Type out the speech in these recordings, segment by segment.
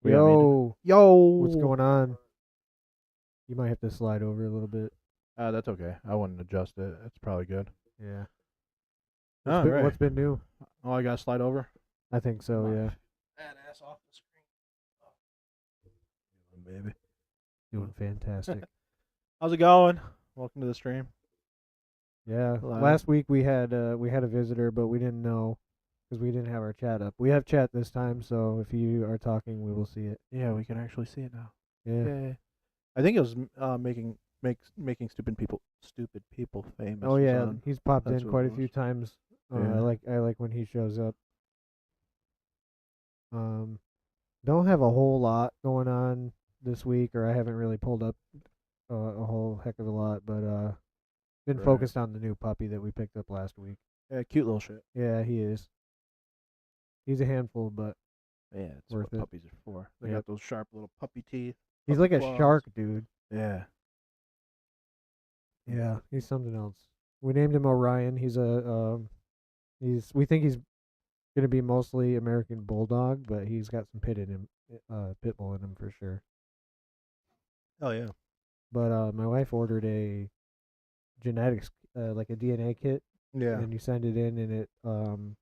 Yo, What's going on? You might have to slide over a little bit. That's okay. I wouldn't adjust it. It's probably good. Yeah. What's All been right. what's been new? Oh, I gotta slide over. I think so, My yeah. fat ass off the screen. Oh, baby. Doing fantastic. How's it going? Welcome to the stream. Yeah. Live. Last week we had a visitor, but we didn't know because we didn't have our chat up. We have chat this time, so if you are talking, we will see it. Yeah, we can actually see it now. Yeah. Yay. I think it was making stupid people famous. Oh was yeah, on. he's popped That's in what it quite a was. few times. I Yeah. like when he shows up. Don't have a whole lot going on this week, or I haven't really pulled up a whole heck of a lot, but been Right. focused on the new puppy that we picked up last week. Yeah, cute little shit. Yeah, he is. He's a handful, but Yeah, it's worth what it. puppies are for. They Yep. got those sharp little puppy teeth. He's Puppy like a claws. shark, dude. Yeah. Yeah, he's something else. We named him Orion. We think he's gonna be mostly American Bulldog, but he's got some pit bull in him for sure. Oh yeah. But my wife ordered a genetics, like a DNA kit, Yeah. and you send it in, and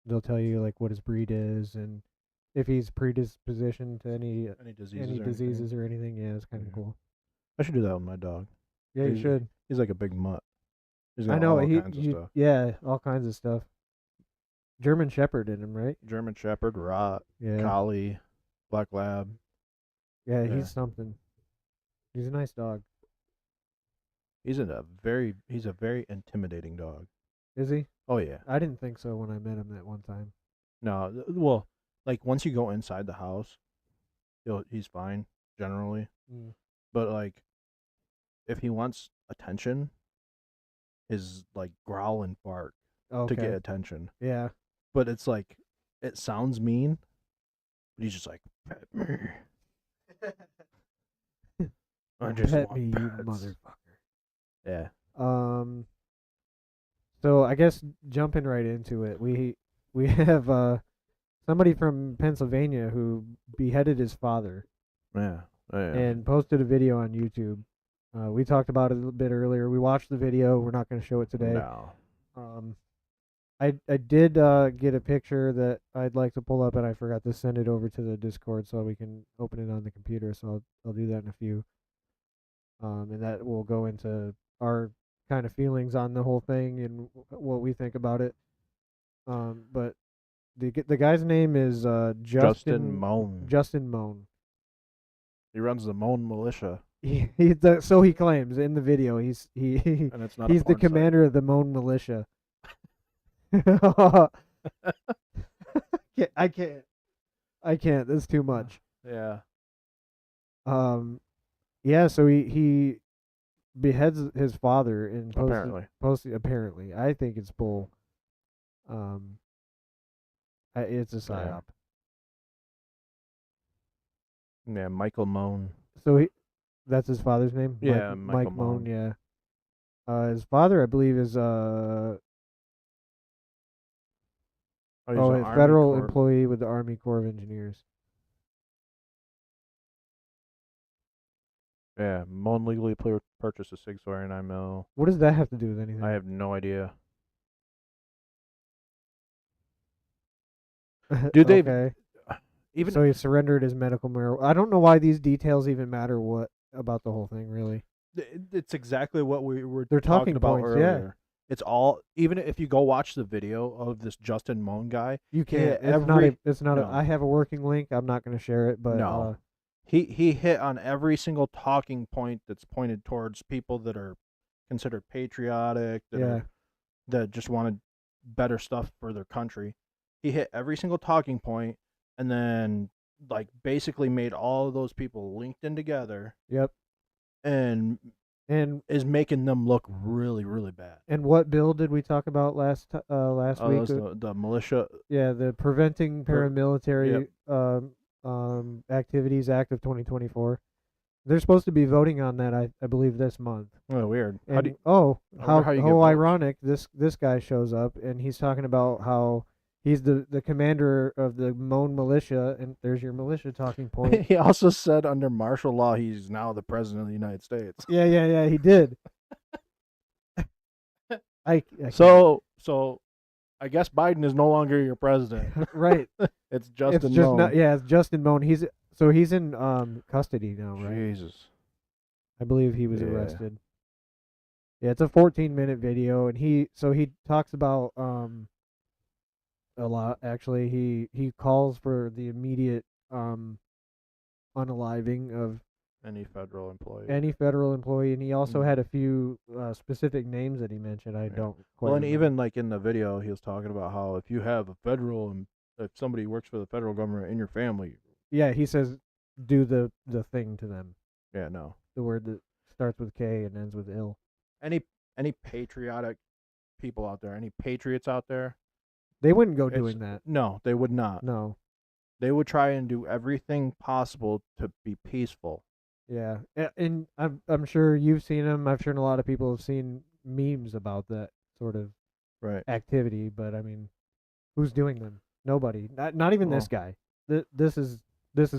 they'll tell you like what his breed is and if he's predisposition to any Diseases or anything. Yeah, it's kind of Yeah. cool. I should do that with my dog. Yeah, you He's should. he's like a big mutt. He's I got know all kinds of stuff. yeah, all kinds of stuff. German Shepherd in him, right? German Shepherd, Rot, Yeah, Collie, Black Lab. yeah, Yeah. he's something. He's a nice dog. He's a very intimidating dog. Is he? Oh yeah. I didn't think so when I met him that one time. No, well, like once you go inside the house, he's fine generally. Mm. But like, if he wants attention, his like growl and bark to get Okay. attention. Yeah. But it's like, it sounds mean, but he's just like, pet me. I just Pet want me, you pets. motherfucker. Yeah. So I guess jumping right into it, we have somebody from Pennsylvania who beheaded his father Yeah. Oh, yeah. and posted a video on YouTube. We talked about it a little bit earlier. We watched the video. We're not going to show it today. No. I did get a picture that I'd like to pull up, and I forgot to send it over to the Discord so we can open it on the computer. So I'll do that in a few. And that will go into our kind of feelings on the whole thing and what we think about it. But the guy's name is Justin Moan. Justin Moan. He runs the Moan militia, So he claims in the video. He's and it's not. he's a the porn commander of the Moan militia. I can't. That's too much. Yeah. Yeah. So he beheads his father and apparently. I think it's bull. It's a psyop. Yeah, Michael Moan. So that's his father's name. Yeah, Mike Michael Moan. Moan. Yeah. His father, I believe, is he's a an Army federal Corps. employee with the Army Corps of Engineers. Yeah, Moan legally purchased a 649 mil. What does that have to do with anything? I have no idea. Dude, they've Okay. even So he surrendered his medical marijuana. I don't know why these details even matter. What about the whole thing, really? it's exactly what we were They're talking about points, yeah. earlier. It's all, even if you go watch the video of this Justin Moan guy, You can't. Yeah, It's not. no. I have a working link. I'm not going to share it, but No. he hit on every single talking point that's pointed towards people that are considered patriotic, that just wanted better stuff for their country. He hit every single talking point, and then like basically made all of those people linked in together. Yep. And is making them look really, really bad. And what bill did we talk about last week? The militia. Yeah, the Preventing Paramilitary Activities Act of 2024. They're supposed to be voting on that, I believe, this month. Oh, weird. And, how you get votes. ironic! This guy shows up and he's talking about how He's the commander of the Moan militia, and there's your militia talking point. He also said under martial law he's now the president of the United States. Yeah, he did. I so I guess Biden is no longer your president. Right. It's Justin it's just Moan. not, yeah, it's Justin Moan. He's in custody now, right? Jesus. I believe he was arrested. Yeah, it's a 14-minute video, and he talks about a lot actually. He calls for the immediate unaliving of any federal employee. And he also had a few specific names that he mentioned. I don't quite remember. Even like in the video, he was talking about how if you have a federal and if somebody works for the federal government in your family. Yeah, he says do the thing to them. Yeah, no. The word that starts with K and ends with ill. Any patriotic people out there, any patriots out there, they wouldn't go doing that. No, they would not. No. They would try and do everything possible to be peaceful. Yeah, and I'm sure you've seen them. I'm sure a lot of people have seen memes about that sort of activity. But I mean, who's doing them? Nobody. Not even this guy. This is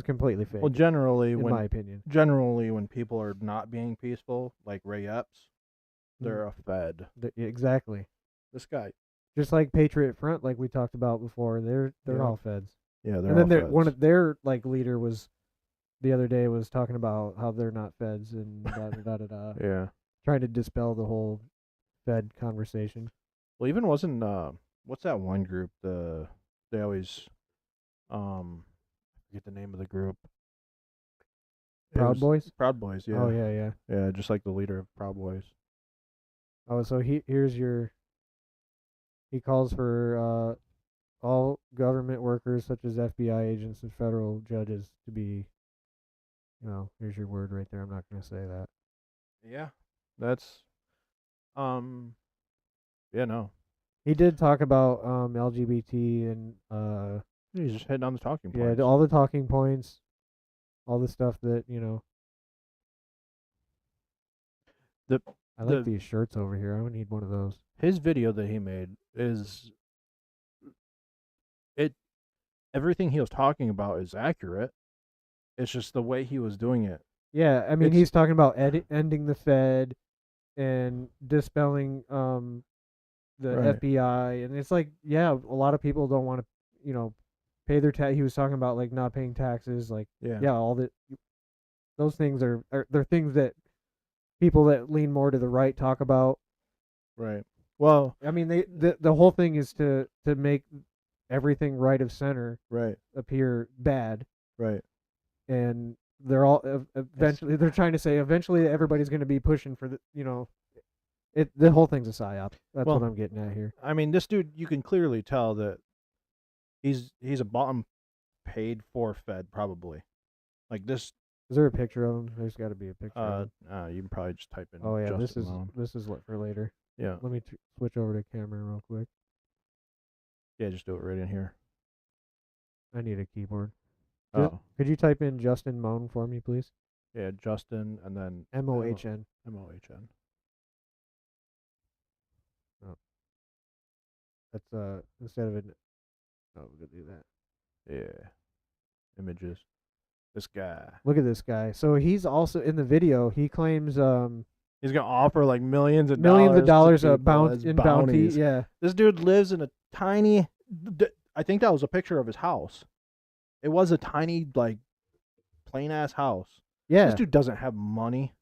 completely fake. Well, generally, in my opinion, when people are not being peaceful, like Ray Epps, they're a Fed. Exactly. This guy, just like Patriot Front, like we talked about before, they're all Feds. Yeah, they're and all then Feds. One of their leader was the other day was talking about how they're not Feds and da. Yeah. Trying to dispel the whole Fed conversation. Well, even wasn't what's that one group? They always I forget the name of the group. Proud Boys? Proud Boys, yeah. Oh yeah. Yeah, just like the leader of Proud Boys. Oh, so he calls for all government workers such as FBI agents and federal judges to be, here's your word right there. I'm not going to say that. Yeah. That's yeah, no. He did talk about LGBT and he's just hitting on the talking points. Yeah, all the talking points, all the stuff that, I like these shirts over here. I would need one of those. His video that he made is everything he was talking about is accurate. It's just the way he was doing it. Yeah, I mean, he's talking about ending the Fed and dispelling the FBI, and it's like, yeah, a lot of people don't want to, pay their tax. He was talking about like not paying taxes, like all that. Those things they're things that people that lean more to the right talk about. Right. Well, I mean, the whole thing is to make everything right of center appear bad. Right. And they're all eventually they're trying to say eventually everybody's going to be pushing for the whole thing's a psyop. That's what I'm getting at here. I mean, this dude, you can clearly tell that he's a bottom paid for Fed probably. Like this. Is there a picture of him? There's got to be a picture. Of him. You can probably just type in. Oh yeah, Justin this is for later. Yeah. Let me switch over to camera real quick. Yeah, just do it right in here. I need a keyboard. Oh. Could you type in Justin Moan for me, please? Yeah, Justin and then MOHN. MOHN. Oh. That's instead of an. Oh, we could do that. Yeah. Images. This guy. Look at this guy. So he's also in the video. He claims he's gonna offer like millions of dollars in bounty. Yeah. This dude lives in a tiny. I think that was a picture of his house. It was a tiny, like, plain ass house. Yeah. This dude doesn't have money.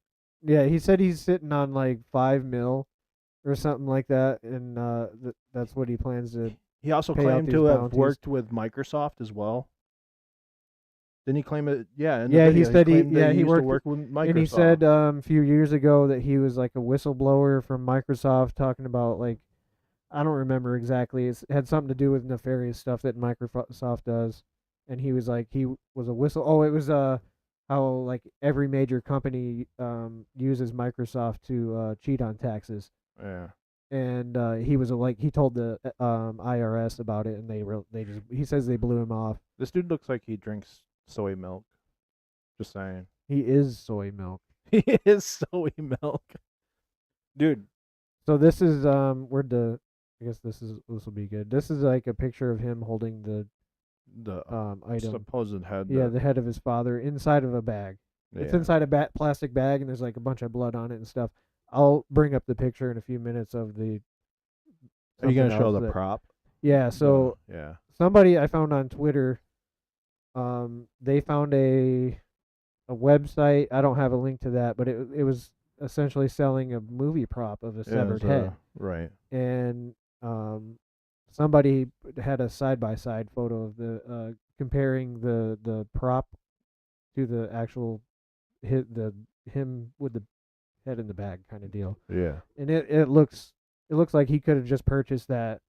Yeah, he said he's sitting on like $5 million or something like that, and that's what he plans to. He also claimed to have worked with Microsoft as well. Didn't he claim it? Yeah. In the video, he said he used worked to work with Microsoft. And he said a few years ago that he was like a whistleblower from Microsoft, talking about like, I don't remember exactly. It had something to do with nefarious stuff that Microsoft does, and he was like, he was a whistle. Oh, it was how like every major company uses Microsoft to cheat on taxes. Yeah. And he was he told the IRS about it, and he says they blew him off. This dude looks like he drinks soy milk. Just saying. He is soy milk. He is soy milk. Dude. So this is where'd the I guess this will be good. This is like a picture of him holding the The item. supposed head. Yeah, the head of his father inside of a bag. It's Yeah. inside a plastic bag, and there's like a bunch of blood on it and stuff. I'll bring up the picture in a few minutes of the Are you something gonna show else the that. prop? Yeah, so Yeah. somebody I found on Twitter, they found a website. I don't have a link to that, but it was essentially selling a movie prop of a severed head, right. and somebody had a side by side photo of the comparing the prop to the actual him with the head in the bag kind of deal, Yeah. and it looks like he could have just purchased that,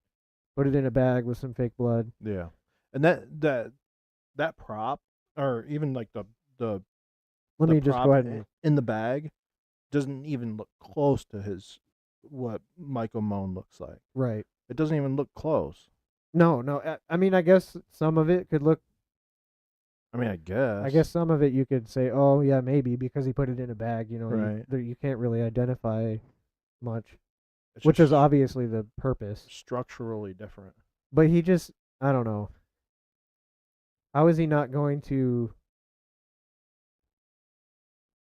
put it in a bag with some fake blood. Yeah. And that prop, or even like the Let the me just go prop ahead and in the bag, doesn't even look close to his what Michael Moan looks like. right. It doesn't even look close. No, no. I mean, I guess some of it could look. I mean, I guess. I guess some of it you could say, oh yeah, maybe because he put it in a bag. Right. You can't really identify much, It's which just is obviously the purpose. structurally different. But he just, I don't know. How is he not going to?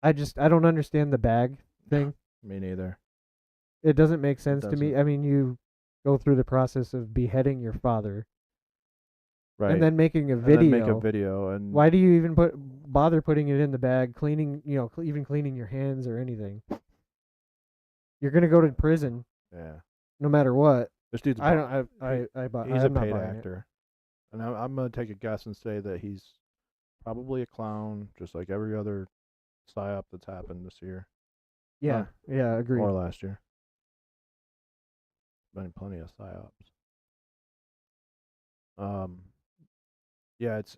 I don't understand the bag thing. Me neither. It doesn't make sense to me. doesn't. I mean, you go through the process of beheading your father Right. and then making a And video. then make a video and Why do you even bother putting it in the bag, cleaning, even cleaning your hands or anything? You're gonna go to prison yeah. no matter what. This dude's I don't. he's I'm a not paid buying it. actor. And I'm going to take a guess and say that he's probably a clown, just like every other psyop that's happened this year. Yeah, yeah, agreed. Or last year. Been plenty of psyops. Yeah, it's.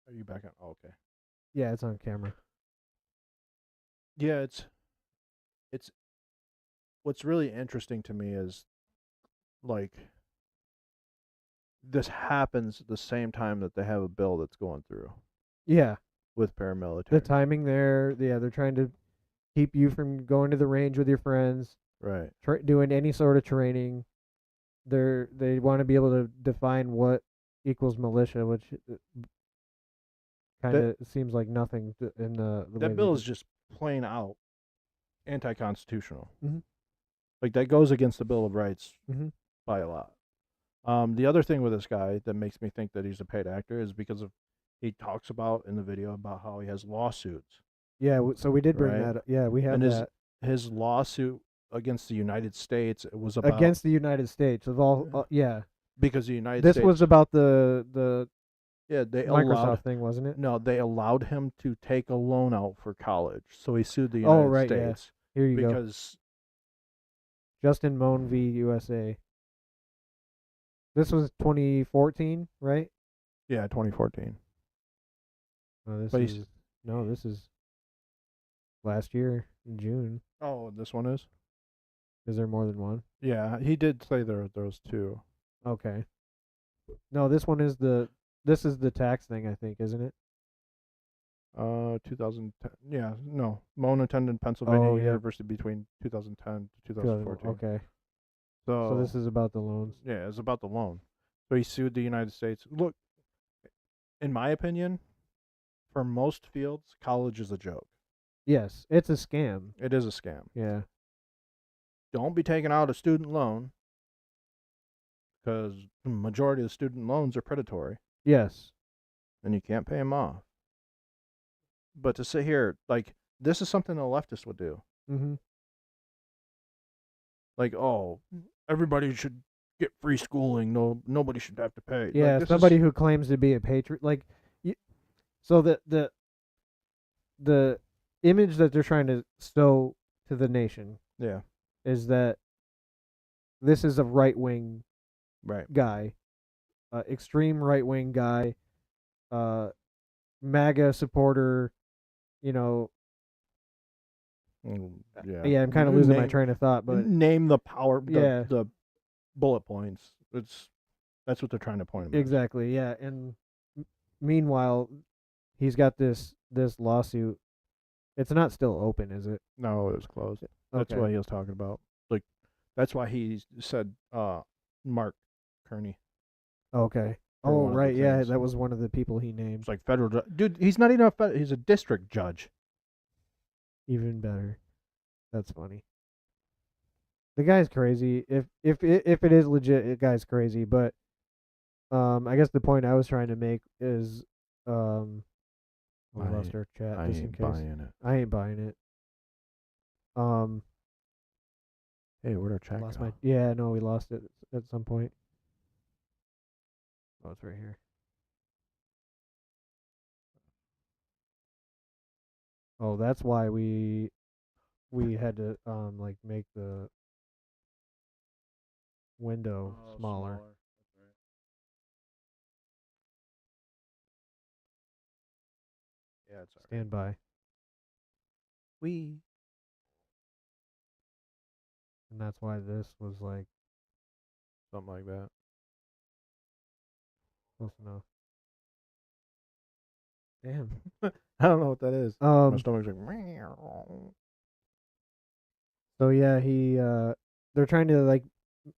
Are you back on? Oh, okay. Yeah, it's on camera. Yeah, it's. What's really interesting to me is, like, this happens at the same time that they have a bill that's going through Yeah, with paramilitary. the timing there. Yeah, they're trying to keep you from going to the range with your friends, Right. doing any sort of training. They want to be able to define what equals militia, which kind of seems like nothing in the way That they bill is just. just plain out anti-constitutional. Mhm. Like that goes against the Bill of Rights Mhm. by a lot. The other thing with this guy that makes me think that he's a paid actor is because of he talks about in the video about how he has lawsuits. Yeah, so we did bring Right. that up. Yeah, we have And that his lawsuit against the United States, it was about against the United States of all. Yeah, because the United this States was about the they Microsoft thing, wasn't it? no, they allowed him to take a loan out for college. So he sued the Oh, United right, yeah. States Here you go. because Justin Moan v. USA. This was 2014, right? yeah, 2014. Oh, But this is last year in June. Oh, this one is? Is there more than one? Yeah, he did say there was two. Okay. No, this is the tax thing, I think, isn't it? 2010. Yeah, no. Moan attended Pennsylvania Oh, yeah. University between 2010 to 2014. Okay. So So this is about the loans. yeah, it's about the loan. So he sued the United States. Look, in my opinion, for most fields, college is a joke. Yes, it's a scam. It is a scam. Yeah. Don't be taking out a student loan because the majority of the student loans are predatory Yes. and you can't pay them off. But to sit here, like, this is something a leftist would do. Mhm. Like, oh, everybody should get free schooling. No, nobody should have to pay. Yeah, like, somebody who claims to be a patriot, like, so the image that they're trying to sow to the nation, yeah, is that this is a right wing right guy, extreme right wing guy, MAGA supporter. Yeah, I'm kind of losing my train of thought, but name the power. Yeah. The bullet points. That's what they're trying to point them. Exactly. Yeah, and meanwhile, he's got this lawsuit. It's not still open, is it? No, it was closed. That's Okay. what he was talking about. Like, that's why he said Mark Kearney. Okay. For Oh, one of the right. Yeah, things. that was one of the people he named. It's like federal dude. He's not even he's a district judge. Even better. That's funny. The guy's crazy. If it is legit, the guy's crazy. But I guess the point I was trying to make is we lost our chat I just in ain't case. buying it. I ain't buying it. Um, Hey, where'd our chat lost go? my. Yeah, no, we lost it at some point. Oh, it's right here. Oh, that's why we had to like make the window smaller. Yeah, it's alright. Stand by. We. And that's why this was like Something like that. close enough. Damn. I don't know what that is. My stomach's like. So yeah, they're trying to like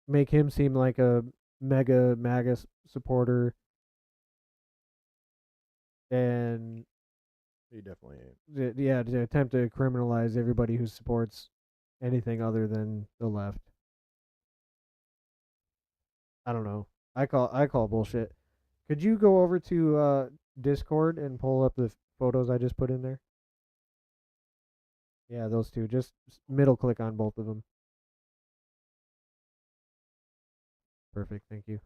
make him seem like a mega MAGA supporter, and He definitely ain't. yeah, to attempt to criminalize everybody who supports anything other than the left. I don't know. I call bullshit. Could you go over to Discord and pull up the photos I just put in there? Yeah, those two. Just middle click on both of them. Perfect. Thank you.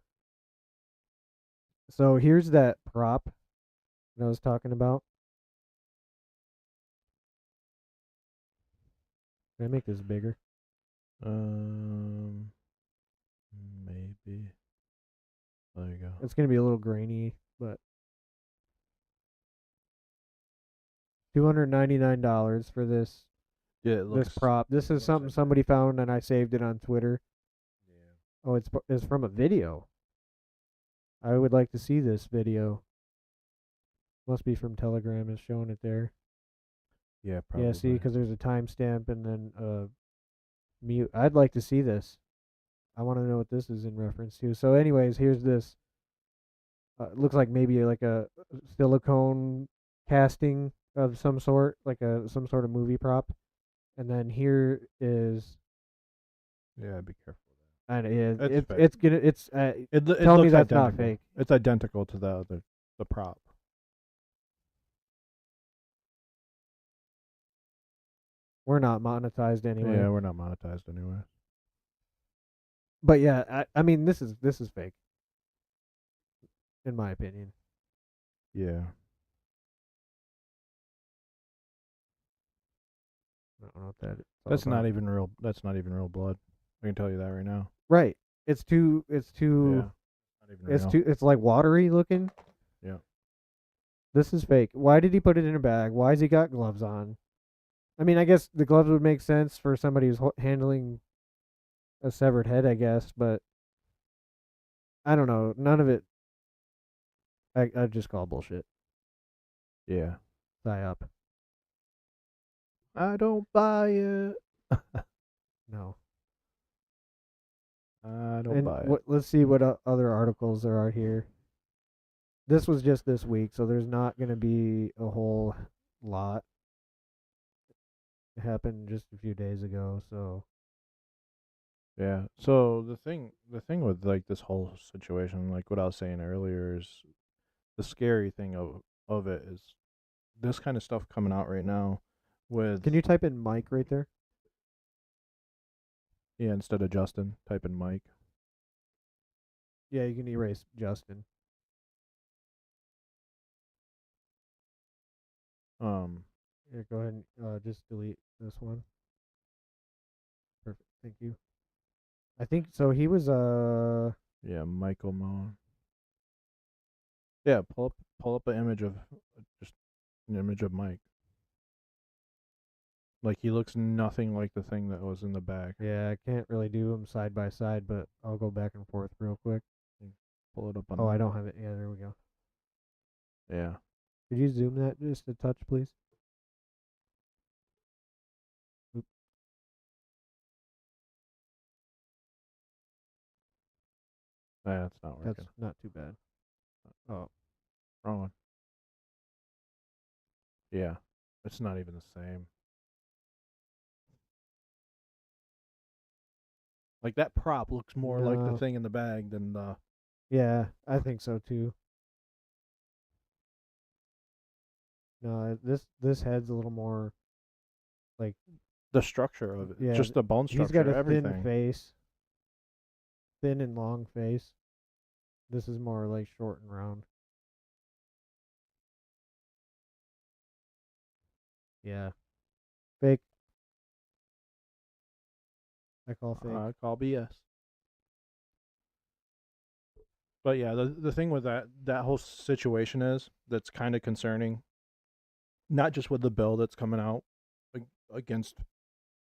So here's that prop that I was talking about. Can I make this bigger? Maybe. There you go. It's gonna be a little grainy, but $299 for this Yeah, it looks. prop. This is something somebody found and I saved it on Twitter. Yeah. Oh, it's from a video. I would like to see this video. Must be from Telegram. It's showing it there. Yeah, probably. Yeah, see, because there's a timestamp and then mute. I'd like to see this. I want to know what this is in reference to. So, anyways, here's this. It looks like maybe like a silicone casting of some sort, like some sort of movie prop. And then here is, Yeah, be careful. and It's fake. it's gonna it's It tell me looks that's identical. not fake. It's identical to the prop. We're not monetized anyway. Yeah, we're not monetized anyway. But yeah, I mean this is fake, in my opinion. Yeah. I don't know what that is. That's not even real. That's not even real blood. I can tell you that right now. Right. It's too. Yeah. Not even It's real. too. It's like watery looking. Yeah. This is fake. Why did he put it in a bag? Why has he got gloves on? I mean, I guess the gloves would make sense for somebody who's handling a severed head, I guess, but I don't know. None of it. I just call bullshit. Yeah. Tie up. I don't buy it. No. I don't buy it. Let's see what other articles there are here. This was just this week, so there's not going to be a whole lot. It happened just a few days ago, so Yeah. So the thing with like this whole situation, like what I was saying earlier, is the scary thing of it is this kind of stuff coming out right now. With can you type in Mike right there? Yeah, instead of Justin, type in Mike. Yeah, you can erase Justin. Yeah, go ahead and just delete this one. Perfect. Thank you. I think so. He was Yeah, Michael Moan. Yeah, pull up an image of just an image of Mike. Like he looks nothing like the thing that was in the bag. yeah. I can't really do them side by side, but I'll go back and forth real quick. Pull it up on. Oh, I don't have it. Yeah, there we go. Yeah. Could you zoom that just a touch, please? Oop. Yeah, it's not working. That's not too bad. Oh, Wrong one. Yeah, it's not even the same. Like that prop looks more like the no. thing in the bag than the Yeah, I think so too. No, this head's a little more like structure of it. yeah. Just the bone He's got structure, a thin everything. face, thin and long face. This is more like short and round. Yeah, fake. I call fake. I call BS. But yeah, the thing with that whole situation is that's kind of concerning. Not just with the bill that's coming out against,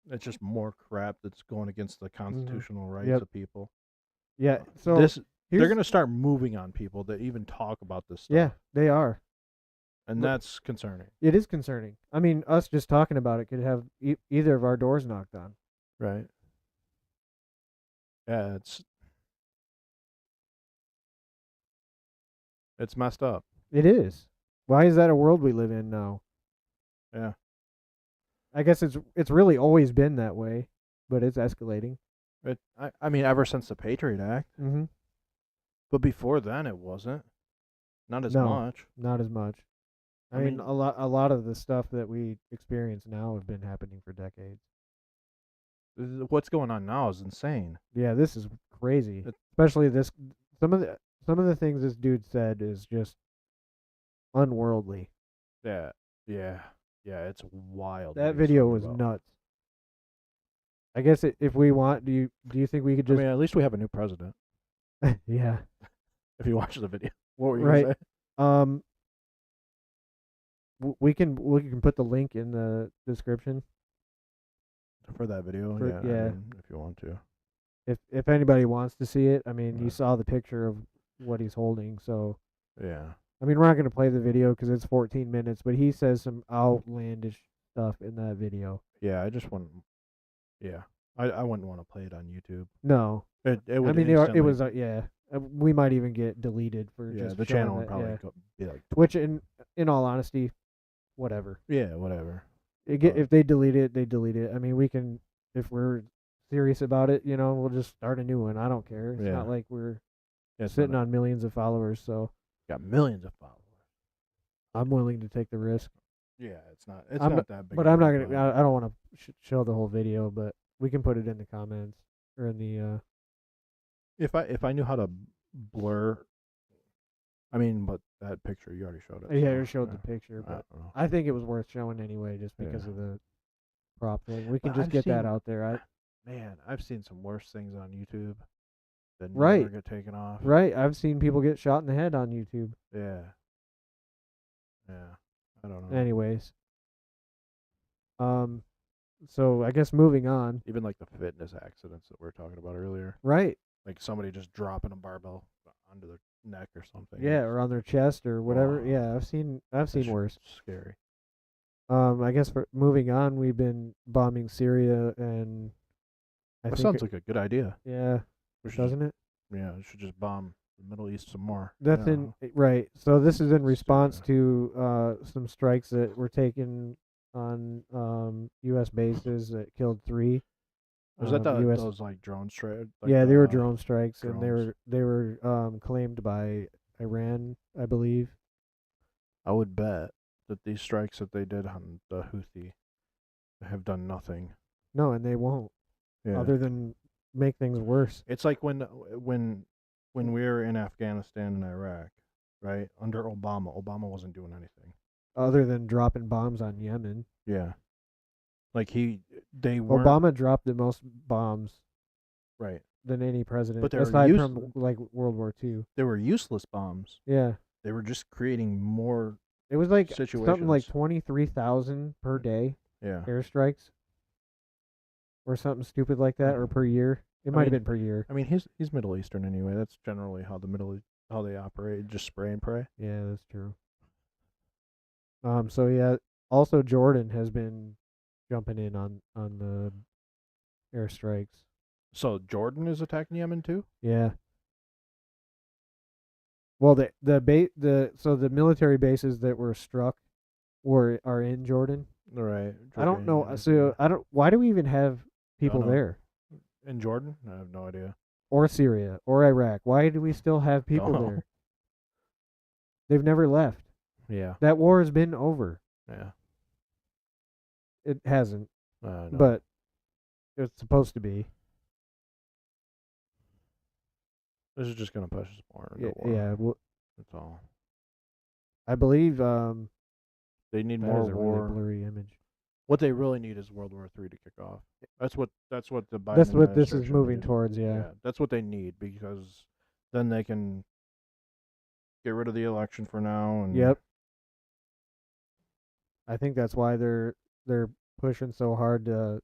it's just more crap that's going against the Mm-hmm. constitutional rights Yep. of people. Yeah. So This they're here's gonna start moving on people that even talk about this yeah, stuff, they are. and But that's concerning. it is concerning. I mean, us just talking about it could have either of our doors knocked on. Right? Yeah, it's messed up. It is. Why is that a world we live in now? Yeah. I guess it's really always been that way, but it's escalating. I mean, ever since the Patriot Act, Mm-hmm. but before then it wasn't. Not as No, much. not as much. I I mean, mean, a lot of the stuff that we experience now have been happening for decades. what's going on now is insane. Yeah, this is crazy. It, Especially this some of the things this dude said is just unworldly. yeah, yeah, yeah. It's wild. What That he was video talking was about. nuts. I guess if we want, do you think we could I just mean, at least we have a new president. yeah, If you watch the video, what were you right. gonna say Um we can put the link in the description for that video? for Yeah, I yeah, mean, if you want to. if anybody wants to see it. I mean, you Yeah. saw the picture of what he's holding, so Yeah. I mean, we're not going to play the video cuz it's 14 minutes, but he says some outlandish stuff in that video. Yeah, I just want. Yeah, I wouldn't want to play it on YouTube. No. It I would mean, it instantly. was yeah. We might even get deleted for Yeah, just the showing channel would that. probably Yeah. be like. Which in all honesty, whatever. Yeah, whatever. If they delete it, they delete it. I mean, we can if we're serious about it, we'll just start a new one. I don't care. It's Yeah, not like we're it's sitting not on millions of followers, so got millions of followers. I'm willing to take the risk. Yeah, it's not. It's I'm not that big. but of I'm a not deal, gonna. I don't want to show the whole video, but we can put it in the comments or in the. If I knew how to blur, I mean, but that picture you already showed it. Yeah, So, you showed the picture, I but don't know. I think it was worth showing anyway, just Yeah. because of the prop thing. We can But just I've get that seen, out there. man, I've seen some worse things on YouTube that never Right, get taken off. right. I've seen people get shot in the head on YouTube. Yeah, yeah. I don't know. Anyways, so I guess moving on. Even like the fitness accidents that we were talking about earlier, Right. like somebody just dropping a barbell onto their neck or something. Yeah, or on their chest or whatever. Oh, Yeah, I've seen worse. Scary. I guess for moving on, we've been bombing Syria, and I That think sounds like a good idea. yeah, We should doesn't it? yeah, we should just bomb the Middle East some more. That's Yeah. in right. So this is in response Stupid. to some strikes that were taken on U.S. bases that killed 3. Was that U.S. those like drone strike? Like Yeah, they were drone strikes, and drones? they were claimed by Iran, I believe. I would bet that these strikes that they did on the Houthi have done nothing. No, and they won't, Yeah, other than make things worse. it's like when we were in Afghanistan and Iraq, right? Under Obama, Obama wasn't doing anything. Other than dropping bombs on Yemen. Yeah, like they weren't Obama dropped the most bombs right, than any president, but they were aside from like World War II. they were useless bombs. Yeah, They were just creating more it was like situations. something like 23,000 per day Yeah, airstrikes, or something stupid like that, or per year. It might have been per year. I mean, he's Middle Eastern anyway. That's generally how how they operate. Just spray and pray. Yeah, that's true. So yeah, also Jordan has been jumping in on the airstrikes. So Jordan is attacking Yemen too. Yeah, Well, the military bases that were struck are in Jordan. Right. I don't know. Jordanian, So I don't. Why do we even have don't people know. there? In Jordan? I have no idea. Or Syria or Iraq? Why do we still have people Don't know. there? They've never left. Yeah. That war has been over. Yeah. It hasn't, No. but it's supposed to be. This is just gonna push us more into Yeah, war. yeah. Well, That's all. I believe They need that more is a war. really blurry image. What they really need is World War III to kick off. That's what the Biden That's what this is administration moving needs. towards. Yeah. That's what they need, because then they can get rid of the election for now. And Yep. I think that's why they're pushing so hard to,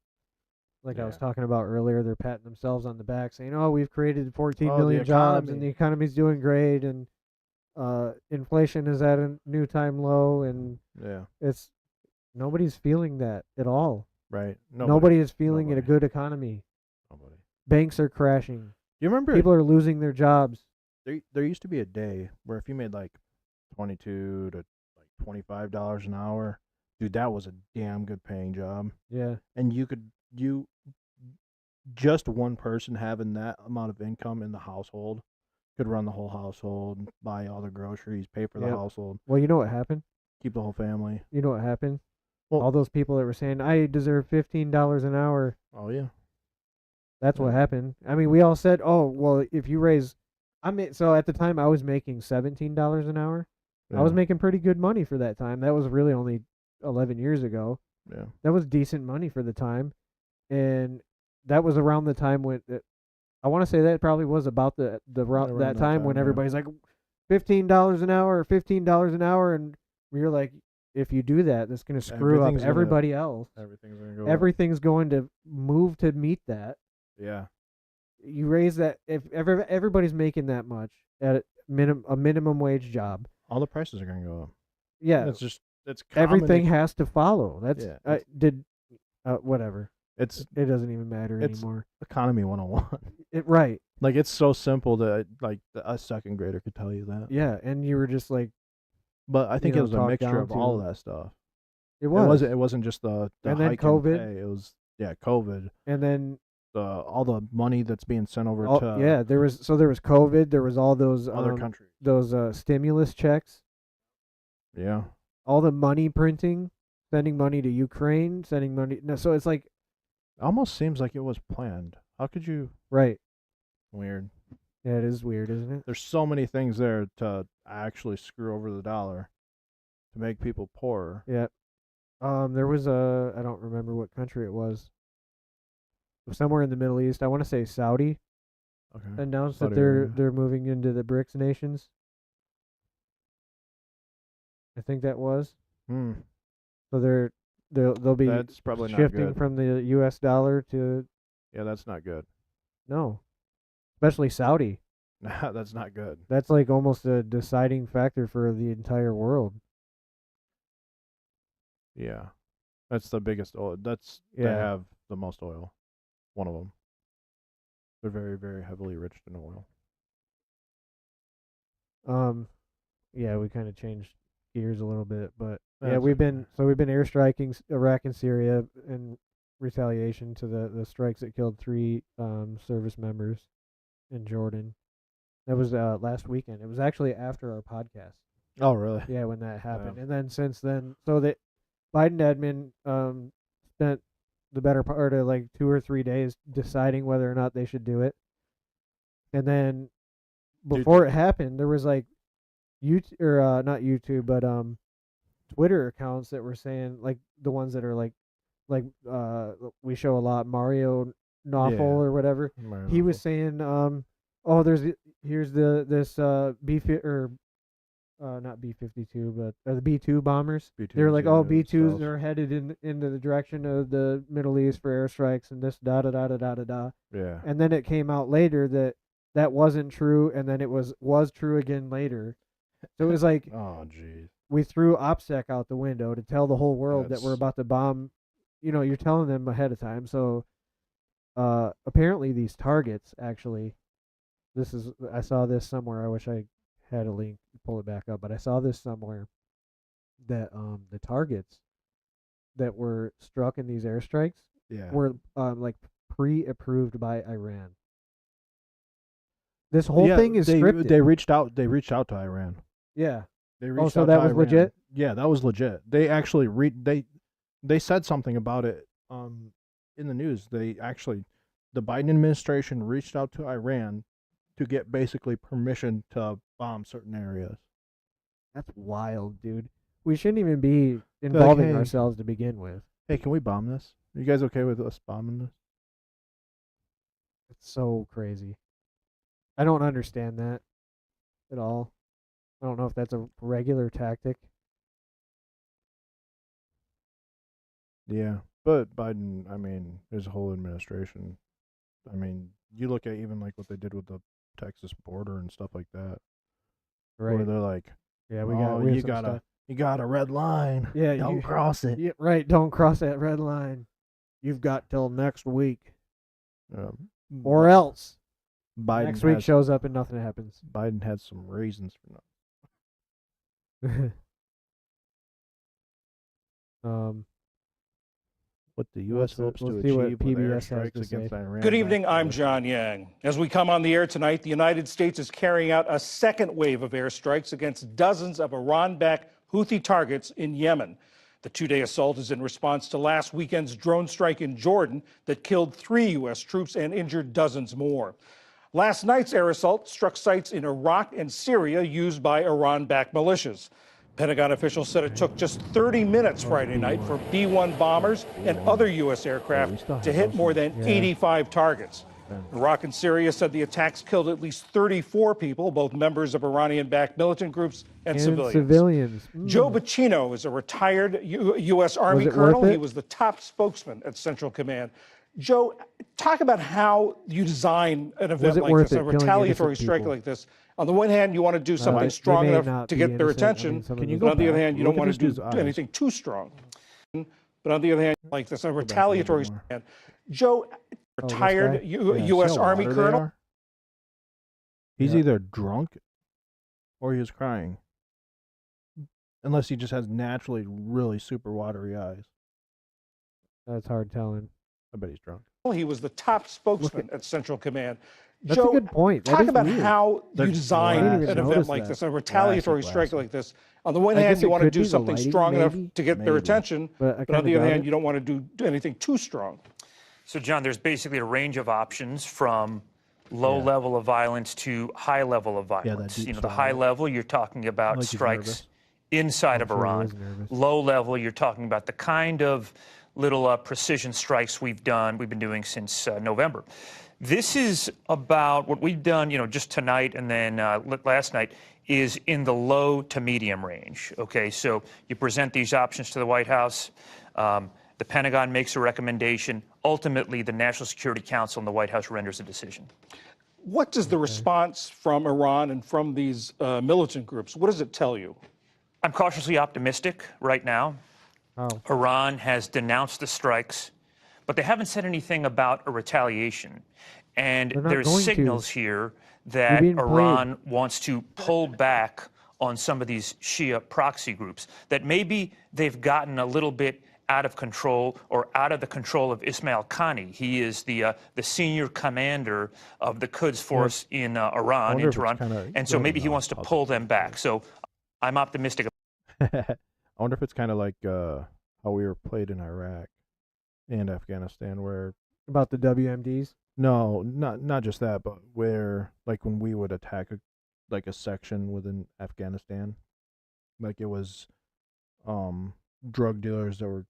like I was Yeah. talking about earlier, they're patting themselves on the back, saying, "Oh, we've created 14 Oh, the million jobs, and economy. the economy's doing great, and inflation is at a new time low, and Yeah. it's nobody's feeling that at all. Right. Nobody is feeling a Nobody. good economy. Nobody. Banks are crashing. You remember People are losing their jobs. there used to be a day where if you made like $22 to like $25 an hour, dude, that was a damn good paying job. Yeah. And you just one person having that amount of income in the household could run the whole household, buy all the groceries, pay for the Yep. household, Well, you know what happened? keep the whole family. You know what happened? Well, All those people that were saying, "I deserve $15 an hour." oh yeah. That's what Yeah. happened. I mean, we all said, "Oh, well, if you raise," so at the time I was making $17 an hour. I was Yeah. making pretty good money for that time. That was really only 11 years ago. Yeah. That was decent money for the time, and that was around the time when I want to say that probably was about Around that time when yeah. everybody's like $15 an hour, $15 an hour, and we were like, if you do that, that's going to screw up everybody else. Everything's gonna go Everything's going to move to meet that. Yeah. You raise that if everybody's making that much at a minimum wage job. All the prices are gonna go up. Yeah, It's everything has to follow. That's yeah, whatever. It's It doesn't even matter it's anymore. economy 101. Right. Like, it's so simple that like a second grader could tell you that. Yeah, and you were just like, But I think it was a talked mixture down of all to- of that stuff. it was. It wasn't just the And then hike in COVID. pay. It was COVID. And then All the money that's being sent over to there was COVID. There was all those other countries. those stimulus checks, Yeah. all the money printing, sending money to Ukraine, sending money. No, so it's like, It almost seems like it was planned. How could you? right. Weird. Yeah, it is weird, isn't it? There's so many things there to actually screw over the dollar to make people poorer. Yeah. There was I don't remember what country it was. Somewhere in the Middle East. I want to say Saudi Okay. announced Saudi that Arabia. they're moving into the BRICS nations. I think that was. Hmm. So they'll be That's probably not shifting good. from the US dollar to Yeah, that's not good. no. Especially Saudi. That's not good. That's like almost a deciding factor for the entire world. Yeah. That's the biggest oil. They Yeah. have the most oil. One of them. They're very, very heavily rich in oil. Yeah, we kind of changed gears a little bit, but yeah, That's we've okay. been airstriking Iraq and Syria in retaliation to the strikes that killed 3 service members in Jordan. That was last weekend. It was actually after our podcast. Oh, really? Yeah, when that happened. Yeah. And then since then, so the Biden admin spent the better part of like 2 or 3 days deciding whether or not they should do it. And then before it happened, there was like YouTube or not YouTube, but Twitter accounts that were saying, like the ones that are like we show a lot, Mario Nawful or whatever. He was saying oh, here's this B or not B-52, but the B-2 bombers. They were like, oh, B-2s are headed into the direction of the Middle East for airstrikes and this da da da da da da da. Yeah. And then it came out later that wasn't true, and then it was true again later. So it was like, oh, jeez. We threw OPSEC out the window to tell the whole world that we're about to bomb. You're telling them ahead of time. So apparently these targets actually, I saw this somewhere. I wish I had a link, pull it back up, but I saw this somewhere that the targets that were struck in these airstrikes were like pre-approved by Iran. This whole thing is scripted. They reached out. They reached out to Iran. Yeah. They reached so out that to was Iran. legit? Yeah, that was legit. They actually they said something about it in the news. The Biden administration reached out to Iran to get basically permission to bomb certain areas. That's wild, dude. We shouldn't even be involving ourselves to begin with. Hey, can we bomb this? Are you guys okay with us bombing this? It's so crazy. I don't understand that at all. I don't know if that's a regular tactic. Yeah, but Biden, I mean, his whole administration, I mean, you look at even like what they did with the Texas border and stuff like that. Right. Where they're like, yeah, you got a red line. Yeah, don't cross it. Yeah, right, don't cross that red line. You've got till next week. Or else. Biden next week shows up and nothing happens. Biden had some reasons for nothing. What the U.S. hopes to achieve with airstrikes against Iran. Good evening, I'm John Yang. As we come on the air tonight, the United States is carrying out a second wave of airstrikes against dozens of Iran-backed Houthi targets in Yemen. The two-day assault is in response to last weekend's drone strike in Jordan that killed 3 U.S. troops and injured dozens more. Last night's air assault struck sites in Iraq and Syria used by Iran-backed militias. Pentagon officials said it took just 30 minutes Friday night for B-1 bombers and other U.S. aircraft to hit more than 85 targets. Iraq and Syria said the attacks killed at least 34 people, both members of Iranian-backed militant groups and civilians. Joe Bacino is a retired U.S. Army colonel. He was the top spokesman at Central Command. Joe, talk about how you design an event like this, a retaliatory strike like this. On the one hand, you want to do something strong enough to get their attention, but on the other hand, you don't want to do anything too strong. But on the other hand, like this, a retaliatory strike. Joe, retired U.S. Army colonel. He's either drunk or he was crying. Unless he just has naturally really super watery eyes. That's hard telling. I bet he's drunk. He was the top spokesman at Central Command. That's a good point. Talk about how you design an event like this, a retaliatory strike like this. On the one hand, you want to do something strong enough to get their attention, but on the other hand, you don't want to do anything too strong. So, John, there's basically a range of options from low level of violence to high level of violence. The high level, you're talking about strikes inside of Iran. Low level, you're talking about the kind of little precision strikes we've been doing since November. This is about what we've done, just tonight and then last night is in the low to medium range. Okay, so you present these options to the White House. The Pentagon makes a recommendation. Ultimately, the National Security Council and the White House renders a decision. What does the response from Iran and from these militant groups, what does it tell you? I'm cautiously optimistic right now. Iran has denounced the strikes, but they haven't said anything about a retaliation. And there's signals here that Iran wants to pull back on some of these Shia proxy groups, that maybe they've gotten a little bit out of control or out of the control of Ismail Qani. He is the senior commander of the Quds force in Iran, in Tehran. And so maybe he wants to pull them back. So I'm optimistic. I wonder if it's kind of like how we were played in Iraq and Afghanistan, where about the WMDs. No, not just that, but where like when we would attack a section within Afghanistan, like it was drug dealers that were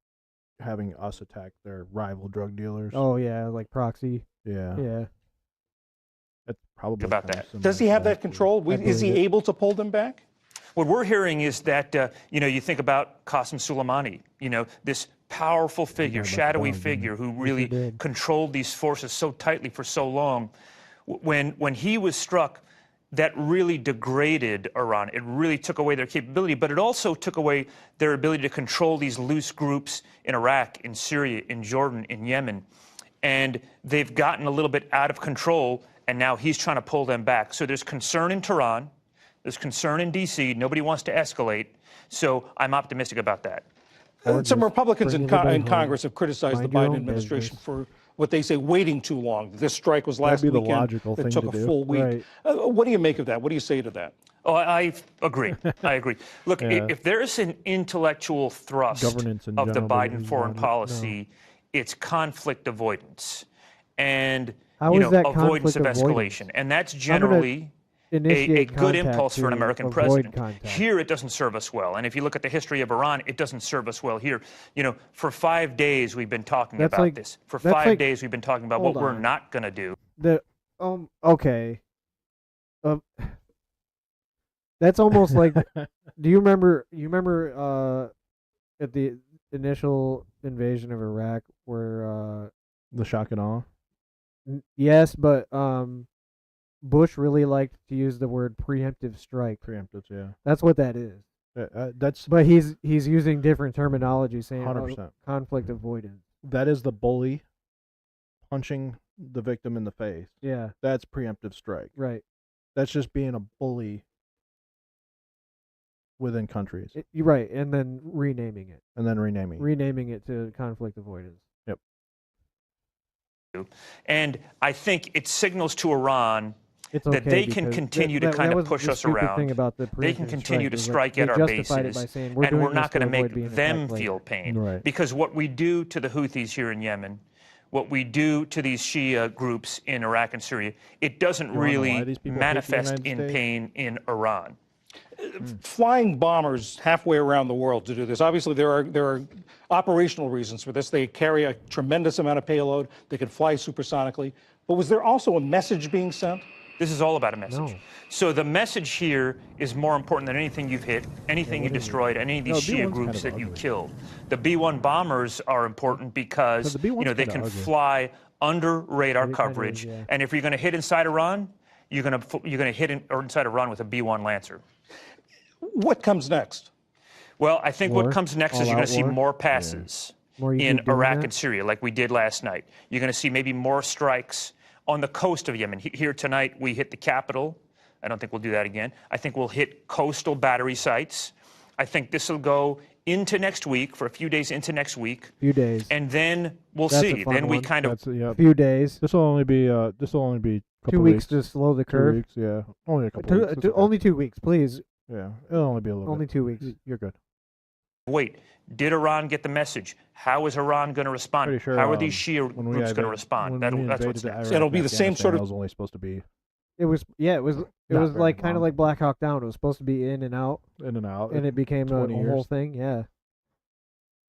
having us attack their rival drug dealers. Oh yeah, like proxy. Yeah. Yeah. That's probably about that. Does he have that control? Is he able to pull them back? What we're hearing is that, you think about Qasem Soleimani, this powerful figure, shadowy figure who really controlled these forces so tightly for so long. When he was struck, that really degraded Iran. It really took away their capability, but it also took away their ability to control these loose groups in Iraq, in Syria, in Jordan, in Yemen. And they've gotten a little bit out of control, and now he's trying to pull them back. So there's concern in Tehran. There's concern in D.C. Nobody wants to escalate. So I'm optimistic about that. Some Republicans in Congress have criticized the Biden administration for what they say waiting too long. This strike was last weekend. That took a full week. Right. What do you make of that? What do you say to that? Oh, I agree. I agree. Look, if there is an intellectual thrust of the Biden foreign policy, it's conflict avoidance and avoidance of escalation. And that's generally a good impulse for an American president. Here, it doesn't serve us well. And if you look at the history of Iran, it doesn't serve us well here. For 5 days, we've been talking about this. For 5 days, we've been talking about what we're not going to do. Okay. That's almost like, do you remember at the initial invasion of Iraq where the shock and awe? Yes, but Bush really liked to use the word preemptive strike. Preemptive, yeah. That's what that is. But he's using different terminology, saying 100%. Conflict avoidance. That is the bully punching the victim in the face. Yeah. That's preemptive strike. Right. That's just being a bully within countries. You're right, and then renaming it. Renaming it to conflict avoidance. Yep. And I think it signals to Iran that they can continue to kind of push us around. They can continue to strike at our bases, and we're not going to make them feel pain. Right. Because what we do to the Houthis here in Yemen, what we do to these Shia groups in Iraq and Syria, it doesn't really manifest in pain in Iran. Flying bombers halfway around the world to do this. Obviously, there are operational reasons for this. They carry a tremendous amount of payload. They can fly supersonically. But was there also a message being sent? This is all about a message. No. So the message here is more important than anything you've hit, anything you destroyed, any of these Shia groups that you killed. The B-1 bombers are important because they can fly under radar coverage, and if you're going to hit inside Iran, you're going to hit inside Iran with a B-1 Lancer. What comes next? Well, I think what comes next is you're going to see more passes in Iraq and Syria, like we did last night. You're going to see maybe more strikes on the coast of Yemen. Here tonight, we hit the capital. I don't think we'll do that again. I think we'll hit coastal battery sites. I think this will go into next week, for a few days into next week. Few days. And then we'll see. Then we kind of... few days. This will only be a couple 2 weeks to slow the curve. 2 weeks, yeah. Only a couple weeks. Only 2 weeks, please. Yeah, it'll only be a little Only bit. 2 weeks. You're good. Wait, did Iran get the message? How is Iran going to respond? Sure, how are these Shia groups going to respond? That's what's next. It'll be the same sort of... It was only supposed to be... It was like kind of like Black Hawk Down. It was supposed to be in and out. In and out. And it became a whole thing, yeah.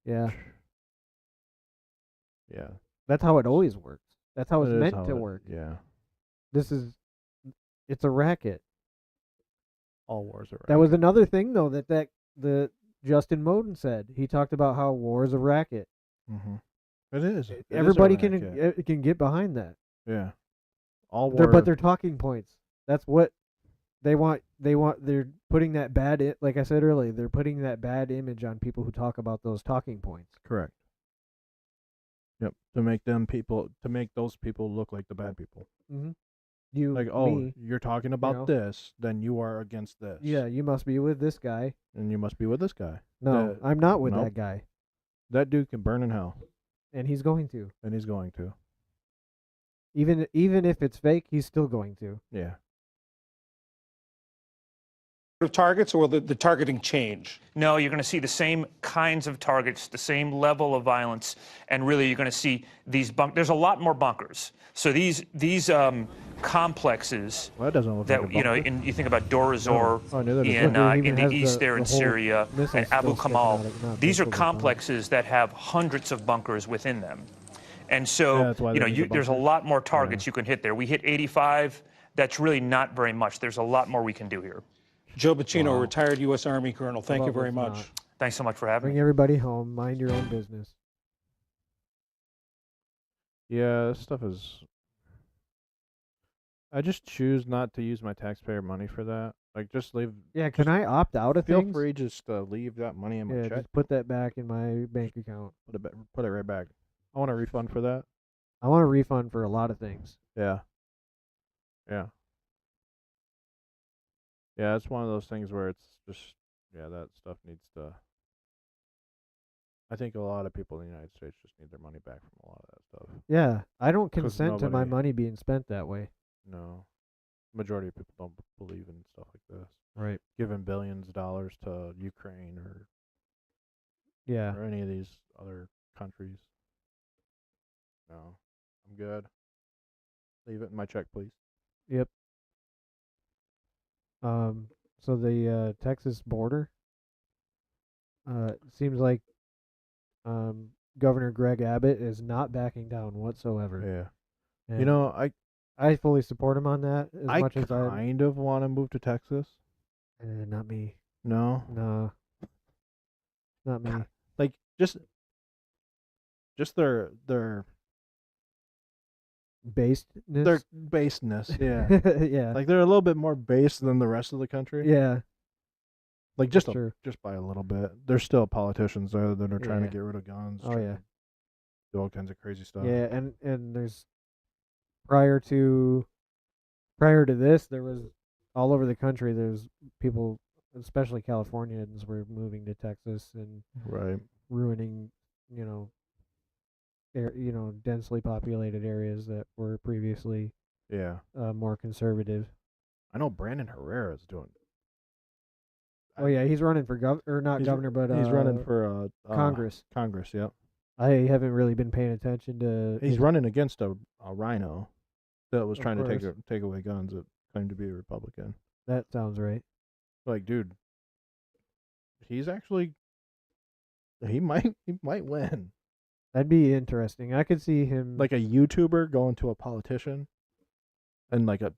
Yeah. Yeah. That's how it always works. That's how it's meant to work. Yeah. It's a racket. All wars are racket. That was another thing, though, that Justin Moden said. He talked about how war is a racket. Mm-hmm. It is. Everybody can get behind that. Yeah. All war. But they're talking points. That's what they want. They're putting that bad. Like I said earlier, they're putting that bad image on people who talk about those talking points. Correct. Yep. To make those people look like the bad people. Mm-hmm. You're talking about this, then you are against this. Yeah, you must be with this guy. And you must be with this guy. No, I'm not with that guy. That dude can burn in hell. And he's going to. Even if it's fake, he's still going to. Yeah. Targets, or will the targeting change? No, you're going to see the same kinds of targets, the same level of violence, and really you're going to see these there's a lot more bunkers. So these complexes you think about Dor Azor in the east there in Syria and Abu Kamal. These are complexes that have hundreds of bunkers within them. And so, there's a lot more targets you can hit there. We hit 85. That's really not very much. There's a lot more we can do here. Joe Bacino, retired U.S. Army Colonel. Thank you very much. Thanks so much for having me. Bring everybody home. Mind your own business. Yeah, this stuff is... I just choose not to use my taxpayer money for that. Like, just leave... Yeah, can I opt out of things? Feel free just to leave that money in my check. Just put that back in my bank account. Put it right back. I want a refund for that. I want a refund for a lot of things. Yeah. Yeah. Yeah, it's one of those things where it's just that stuff needs to. I think a lot of people in the United States just need their money back from a lot of that stuff. Yeah, I don't consent to my money being spent that way. No, majority of people don't believe in stuff like this. Right. Giving billions of dollars to Ukraine or any of these other countries. No, I'm good. Leave it in my check, please. Yep. So the Texas border. Seems like Governor Greg Abbott is not backing down whatsoever. Yeah. And I fully support him on that. As much as I kind of want to move to Texas. Not me. No. No. Not me. Like just their basedness. Their baseness, yeah. Yeah. Like they're a little bit more based than the rest of the country. Yeah. Like just by a little bit. There's still politicians there that are trying to get rid of guns. Oh yeah. Do all kinds of crazy stuff. Yeah, and there's prior to this, there was all over the country. There's people, especially Californians, were moving to Texas and ruining, densely populated areas that were previously more conservative. I know Brandon Herrera is doing. Oh yeah, he's running for governor, but he's running for Congress. Congress, yep. I haven't really been paying attention to. He's running against a rhino that was trying to take away guns that claimed to be a Republican. That sounds right. Like, dude, he's actually he might win. That'd be interesting. I could see him like a YouTuber going to a politician, and like a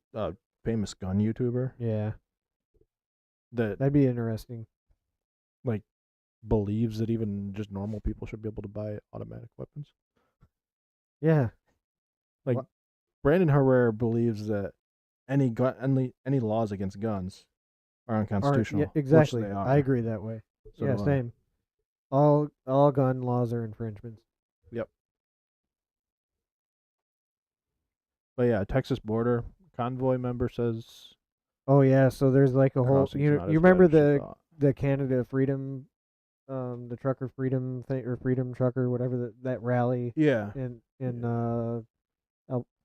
famous gun YouTuber. Yeah. That'd be interesting. Like, believes that even just normal people should be able to buy automatic weapons. Yeah. Like, Brandon Herrera believes that any laws against guns are unconstitutional. Yeah, exactly. Which they are. I agree that way. So yeah, same. All gun laws are infringements. Yep. But yeah, Texas border convoy member says. Oh yeah, so there's like a whole. You remember the Canada Freedom, the Trucker Freedom thing, or Freedom Trucker, whatever that rally. Yeah. In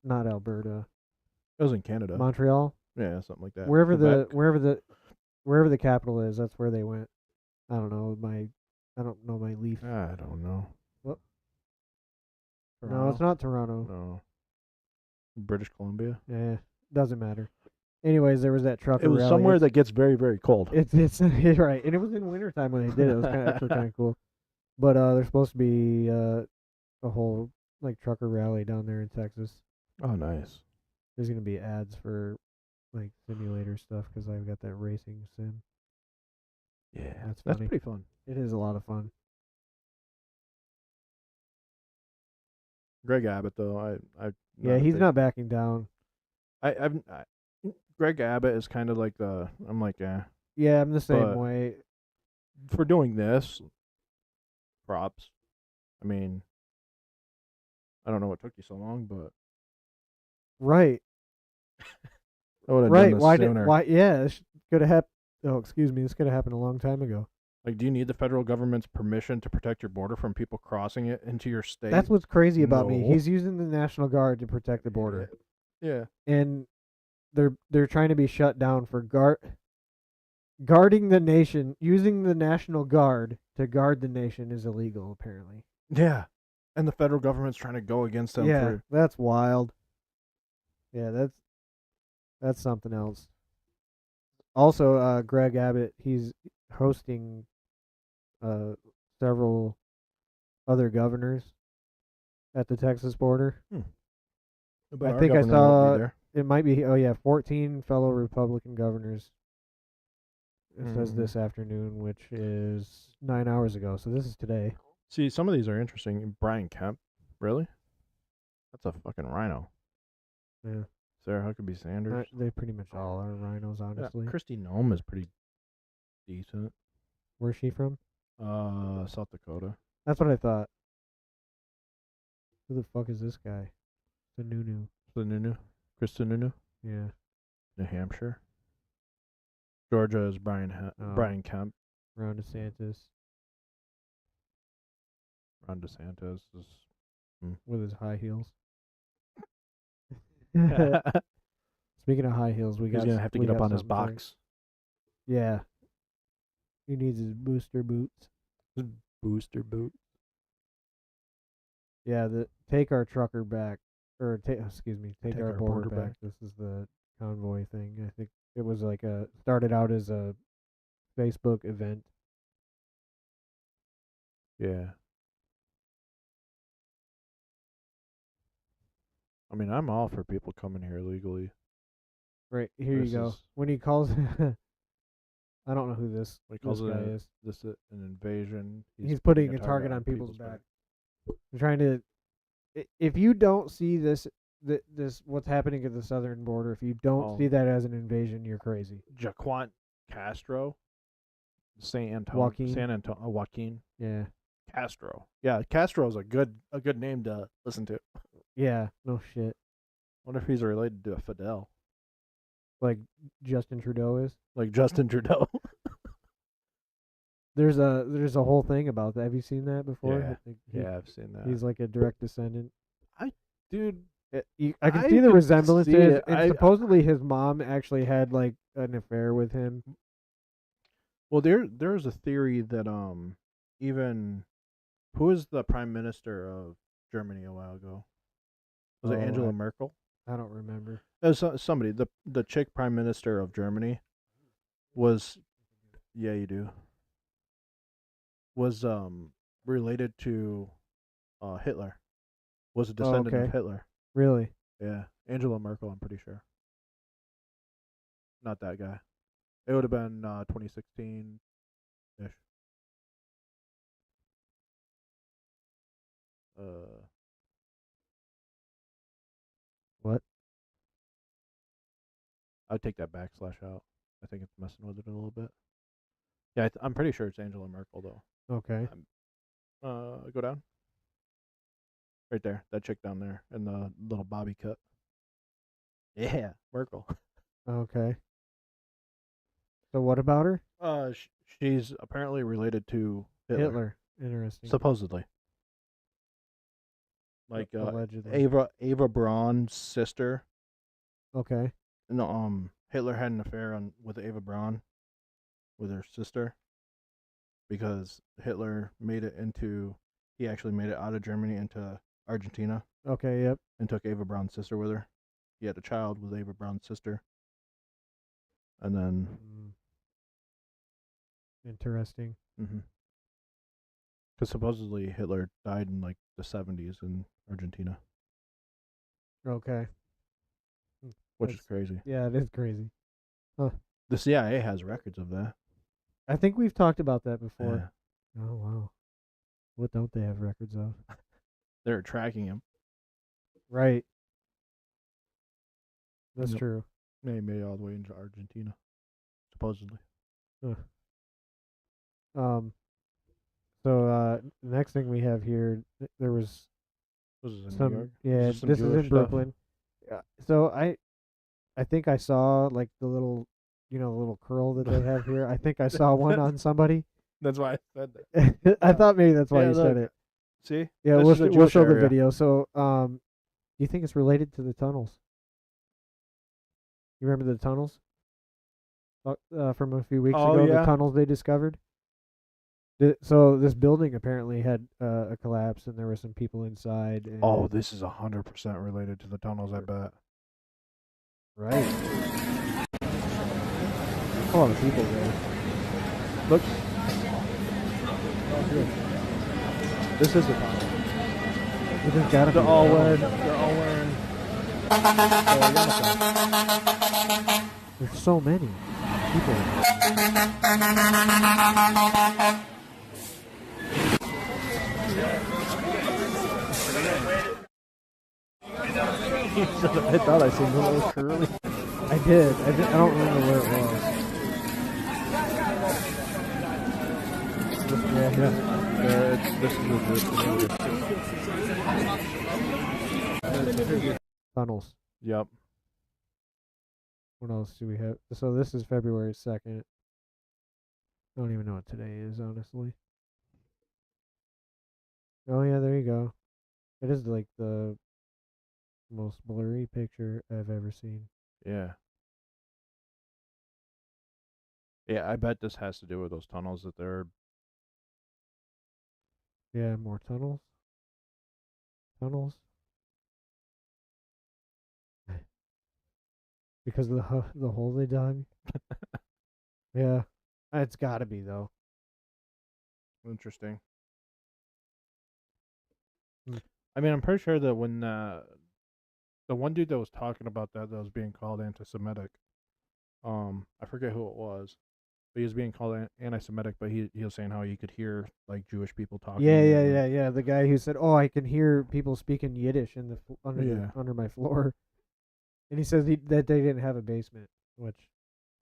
not Alberta. It was in Canada. Montreal. Yeah, something like that. Wherever the capital is, that's where they went. I don't know my leaf. I don't know. What? No, it's not Toronto. No. British Columbia. Yeah, doesn't matter. Anyways, there was that trucker rally. It was somewhere that gets very, very cold. It's right, and it was in wintertime when they did it. It was actually kind of cool. But there's supposed to be a whole like trucker rally down there in Texas. Oh, nice. There's gonna be ads for like simulator stuff because I've got that racing sim. Yeah, that's pretty fun. It is a lot of fun. Greg Abbott, though, he's not backing down. Greg Abbott is kind of like I'm like, yeah, I'm the same way. For doing this, props. I mean, I don't know what took you so long, but right. I would have done this sooner. This could have happened. Oh, excuse me. This could have happened a long time ago. Like, do you need the federal government's permission to protect your border from people crossing it into your state? That's what's crazy about me. He's using the National Guard to protect the border. Yeah. And they're trying to be shut down for guarding the nation. Using the National Guard to guard the nation is illegal, apparently. Yeah. And the federal government's trying to go against them. Yeah, that's wild. Yeah, that's something else. Also, Greg Abbott, he's hosting several other governors at the Texas border. I think I saw it might be 14 fellow Republican governors. It says this afternoon, which is 9 hours ago. So this is today. See, some of these are interesting. Brian Kemp, really? That's a fucking rhino. Yeah. Sarah Huckabee Sanders. They pretty much all are rhinos, honestly. Yeah, Kristi Noem is pretty decent. Where's she from? South Dakota. That's what I thought. Who the fuck is this guy? Sununu. Chris Sununu? Yeah. New Hampshire. Georgia is Brian Kemp. Ron DeSantis. Ron DeSantis is with his high heels. Speaking of high heels, he's gonna have to get up on his box. Yeah. He needs his booster boots. Booster boots. Yeah, take our trucker back, or take our border back. This is the convoy thing. I think it was like started out as a Facebook event. Yeah. I mean, I'm all for people coming here legally. Right, here you go. When he calls I don't know who this guy is. This is an invasion. He's putting a target on people's back. I'm trying to... If you don't see this what's happening at the southern border, if you don't see that as an invasion, you're crazy. Jaquant Castro. Joaquin. Yeah. Castro. Yeah, Castro is a good name to listen to. Yeah, no shit. Wonder if he's related to a Fidel. Like Justin Trudeau is? Like Justin Trudeau. There's a whole thing about that. Have you seen that before? Yeah, I've seen that. He's like a direct descendant. I can see the resemblances. And supposedly his mom actually had like an affair with him. Well, there's a theory that even who was the prime minister of Germany a while ago? Was it Angela Merkel? I don't remember. It was somebody. The chick prime minister of Germany was, yeah, you do. Was related to Hitler. Was a descendant of Hitler. Really? Yeah, Angela Merkel. I'm pretty sure. Not that guy. It would have been 2016-ish. What? I'd take that backslash out. I think it's messing with it a little bit. Yeah, I'm pretty sure it's Angela Merkel, though. Okay. Go down. Right there. That chick down there in the little bobby cut. Yeah, Merkel. Okay. So what about her? She's apparently related to Hitler. Interesting. Supposedly. Like allegedly. Ava Braun's sister. Okay. No, Hitler had an affair with Ava Braun, with her sister, because Hitler he actually made it out of Germany into Argentina. Okay, yep. And took Ava Braun's sister with her. He had a child with Ava Braun's sister. And then... Interesting. Because supposedly Hitler died in like the 70s in Argentina. Okay. Which is crazy. Yeah, it is crazy. Huh. The CIA has records of that. I think we've talked about that before. Yeah. Oh, wow. What don't they have records of? They're tracking him. Right. That's true. Yeah, he made it all the way into Argentina, supposedly. Huh. So the next thing we have here, there was New York? Yeah, this is in Brooklyn. So I think I saw like the little, the little curl that they have here. I think I saw one on somebody. That's why I said that. I thought maybe that's why you said it. See? Yeah, we'll show the video. So, do you think it's related to the tunnels? You remember the tunnels? From a few weeks ago, the tunnels they discovered? So this building apparently had a collapse, and there were some people inside. And this is 100% related to the tunnels, I bet. Right. A lot of people there. Look. Oh, good. This is the tunnel. It just gotta be. They're all wearing. There's so many people. I thought I seen a little curly. I did. I don't remember where it was. This is tunnels. Yep. What else do we have? So this is February 2nd. I don't even know what today is, honestly. Oh, yeah, there you go. It is like the most blurry picture I've ever seen. Yeah. Yeah, I bet this has to do with those tunnels that they're... Yeah, more tunnels. Tunnels. Because of the hole they dug. Yeah. It's got to be, though. Interesting. Hmm. I mean, I'm pretty sure that when the one dude that was talking about that was being called anti-Semitic, I forget who it was, but he was being called anti-Semitic, but he was saying how he could hear like Jewish people talking. Yeah. The guy who said, "Oh, I can hear people speaking Yiddish in the under my floor," and he says that they didn't have a basement, which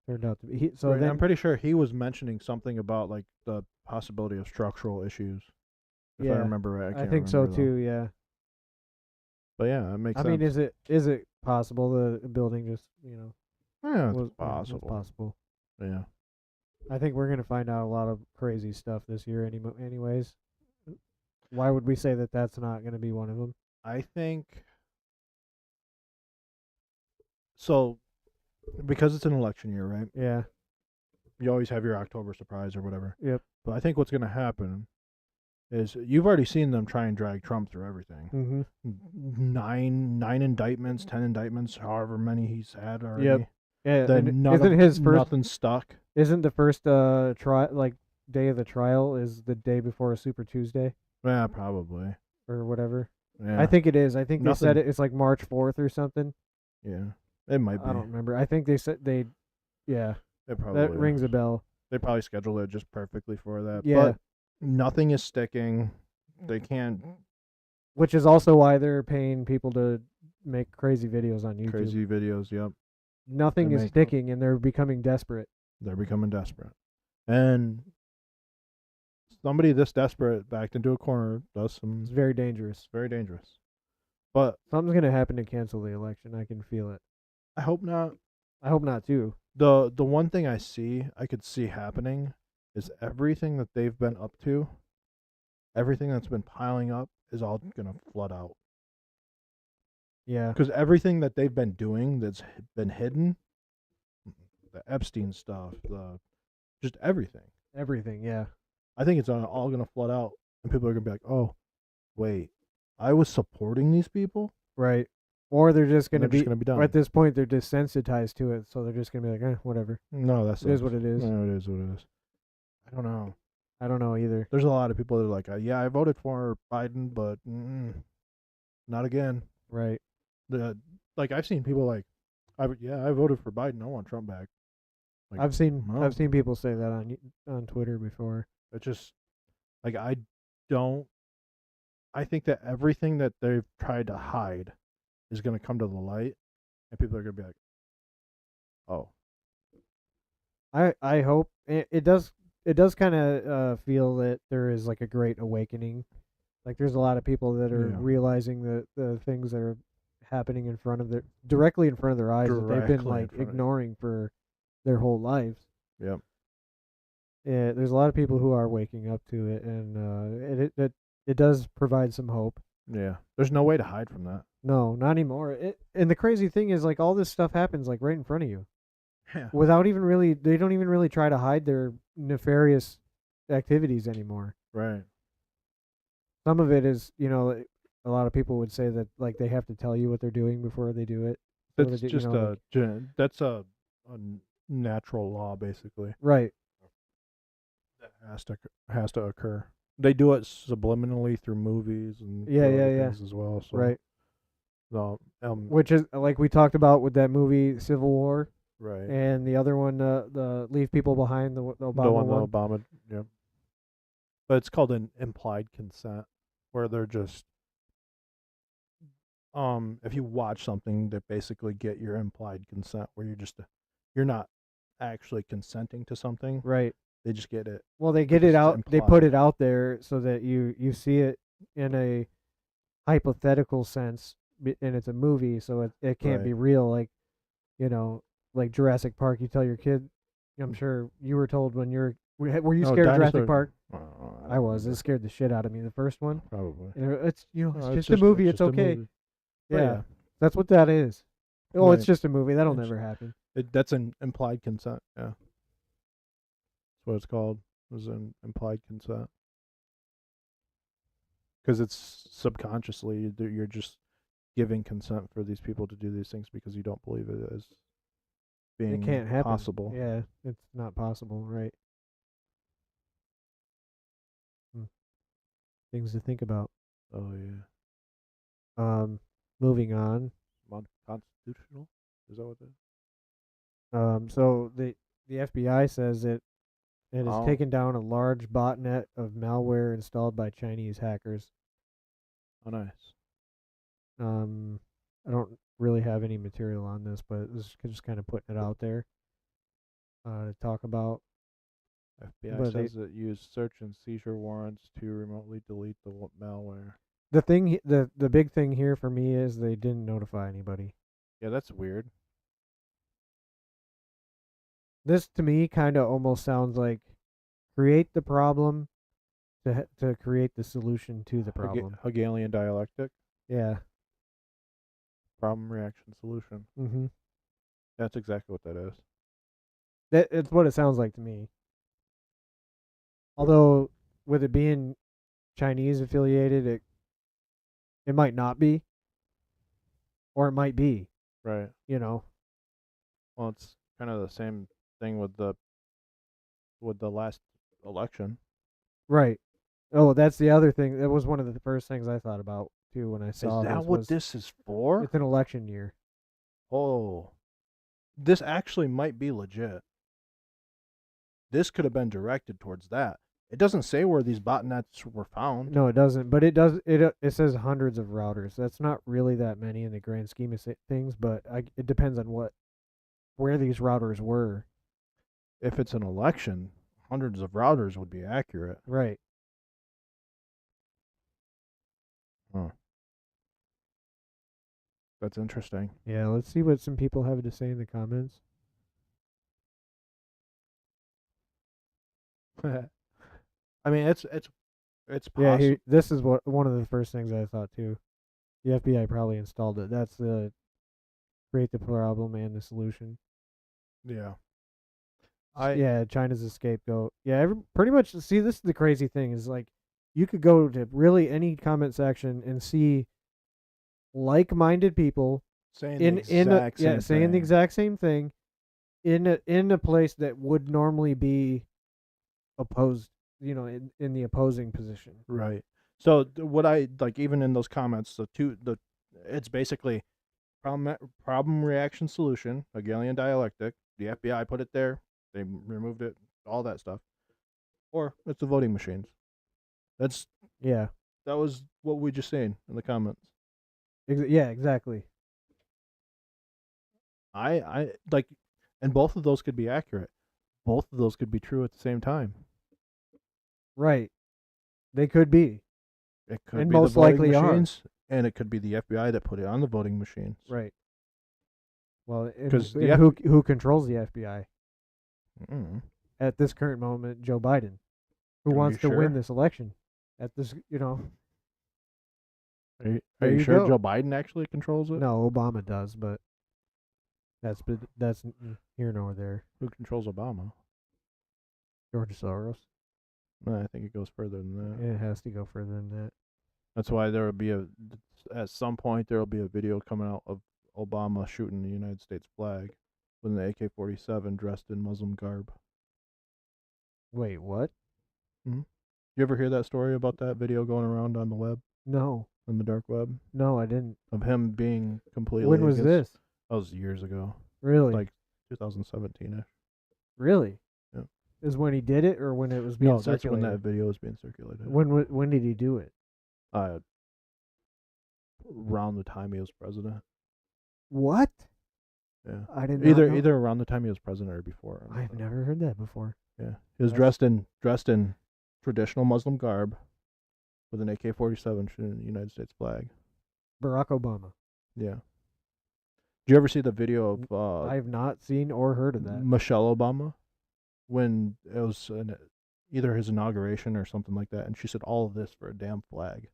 turned out to be. Then I'm pretty sure he was mentioning something about like the possibility of structural issues. If I remember right, I think so too. Yeah. But yeah, it makes sense. I mean, is it possible the building just Yeah, was possible. It's possible. Yeah. I think we're gonna find out a lot of crazy stuff this year. Anyways, why would we say that that's not gonna be one of them? I think so, because it's an election year, right? Yeah. You always have your October surprise or whatever. Yep. But I think what's going to happen is you've already seen them try and drag Trump through everything. Mm-hmm. 9 indictments, 10 indictments, however many he's had already. Yep. Yeah. Isn't his first? Nothing stuck. Isn't the first day of the trial is the day before a Super Tuesday? Yeah, probably. Or whatever. Yeah. I think it is. I think they said it's like March 4th or something. Yeah, it might be. I don't remember. I think they said yeah. It probably that rings a bell. They probably scheduled it just perfectly for that. Yeah. But nothing is sticking. They can't. Which is also why they're paying people to make crazy videos on YouTube. Crazy videos, yep. Nothing is sticking, and they're becoming desperate. They're becoming desperate. And somebody this desperate backed into a corner does some... It's very dangerous. Very dangerous. But something's going to happen to cancel the election. I can feel it. I hope not. I hope not, too. The one thing I could see happening is everything that they've been up to, everything that's been piling up is all going to flood out. Yeah. Because everything that they've been doing that's been hidden, the Epstein stuff, just everything. Everything, yeah. I think it's all going to flood out, and people are going to be like, oh, wait, I was supporting these people? Right. Or they're just going to be done. At this point, they're desensitized to it, so they're just going to be like, whatever. No, it is what it is. No, it is what it is. I don't know. I don't know either. There's a lot of people that are like, yeah, I voted for Biden, but not again. Right. Like I've seen people like, I voted for Biden. I want Trump back. Like, I've seen people say that on Twitter before. It's just like I think that everything that they've tried to hide is going to come to the light, and people are going to be like, oh. I hope it does. It does kind of feel that there is like a great awakening. Like there's a lot of people that are realizing the things that are happening directly in front of their eyes that they've been like ignoring for their whole lives. Yep. Yeah, there's a lot of people who are waking up to it, and it does provide some hope. Yeah, there's no way to hide from that. No, not anymore. And the crazy thing is, like, all this stuff happens like right in front of you. Yeah. Without even really, they don't even really try to hide their nefarious activities anymore. Right. Some of it is, a lot of people would say that like they have to tell you what they're doing before they do it. That's just that's a natural law, basically. Right. That has to occur. They do it subliminally through movies and things as well. So. Right. No, which is like we talked about with that movie Civil War. Right. And the other one, the Leave People Behind, the Obama one. The Obama, yeah. But it's called an implied consent, where they're just, if you watch something, they basically get your implied consent, where you're not actually consenting to something. Right. They just get it. Well, they get it out. Implied. They put it out there so that you see it in a hypothetical sense, and it's a movie, so it can't be real. Like, like Jurassic Park, you tell your kid. I'm sure you were told when you're. Were you scared of Jurassic Park? I was. It scared the shit out of me. The first one. Probably. It's it's just a movie. It's okay. Movie. Yeah, that's what that is. Oh, Right. It's just a movie. That'll never happen. That's an implied consent. Yeah. That's what it's called. It was an implied consent. Because it's subconsciously you're just giving consent for these people to do these things because you don't believe it as being It can't happen. possible. Yeah, it's not possible, right? Things to think about. Oh yeah. Moving on. Unconstitutional? Is that what it is? So the FBI says it has taken down a large botnet of malware installed by Chinese hackers. Oh, nice. I don't really have any material on this, but this is just kind of putting it out there to talk about. FBI says it used search and seizure warrants to remotely delete the malware. The big thing here for me is they didn't notify anybody. Yeah, that's weird. This to me kind of almost sounds like create the problem to create the solution to the problem. Hegelian dialectic. Yeah. Problem, reaction, solution. Mm-hmm. That's exactly what that is. It's what it sounds like to me. Although, with it being Chinese affiliated, it might not be. Or it might be. Right. You know. Well, it's kind of the same thing with the last election. Right. Oh, that's the other thing. That was one of the first things I thought about too when I saw. Is that what this is for? It's an election year. Oh, this actually might be legit. This could have been directed towards that. It doesn't say where these botnets were found. No, it doesn't. But it does. It says hundreds of routers. That's not really that many in the grand scheme of things. But it depends on where these routers were. If it's an election, hundreds of routers would be accurate. Right. Huh. That's interesting. Yeah, let's see what some people have to say in the comments. I mean, it's possible. Yeah, this is one of the first things I thought too. The FBI probably installed it. That's the create the problem and the solution. Yeah. China's a scapegoat. Yeah, pretty much. See, this is the crazy thing is like you could go to really any comment section and see like-minded people saying the exact same thing in a place that would normally be opposed, in the opposing position. Right. So what I like, even in those comments, it's basically problem reaction solution, Hegelian dialectic. The FBI put it there. They removed it, all that stuff. Or it's the voting machines. That was what we just seen in the comments. Yeah, exactly. I like, and both of those could be accurate. Both of those could be true at the same time. Right. They could be. It could and be most the voting likely machines, and it could be the FBI that put it on the voting machines. Right. Well, because who controls the FBI? Mm-hmm. At this current moment, Joe Biden, who wants to win this election. At this, Are you sure Joe Biden actually controls it? No, Obama does, but that's here nor there. Who controls Obama? George Soros. No, I think it goes further than that. It has to go further than that. That's why there will be at some point there will be a video coming out of Obama shooting the United States flag with an AK-47 dressed in Muslim garb. Wait, what? Mm-hmm. You ever hear that story about that video going around on the web? No. On the dark web? No, I didn't. Of him being completely. When was this? That was years ago. Really? Like 2017-ish. Really? Yeah. Is when he did it, or when it was being circulated? That's when that video was being circulated. When did he do it? Around the time he was president. What? Yeah. I didn't. Either around the time he was president or before. I've never heard that before. Yeah, he was dressed in traditional Muslim garb, with an AK-47 shooting the United States flag. Barack Obama. Yeah. Did you ever see the video of I have not seen or heard of that. Michelle Obama when it was either his inauguration or something like that, and she said all of this for a damn flag.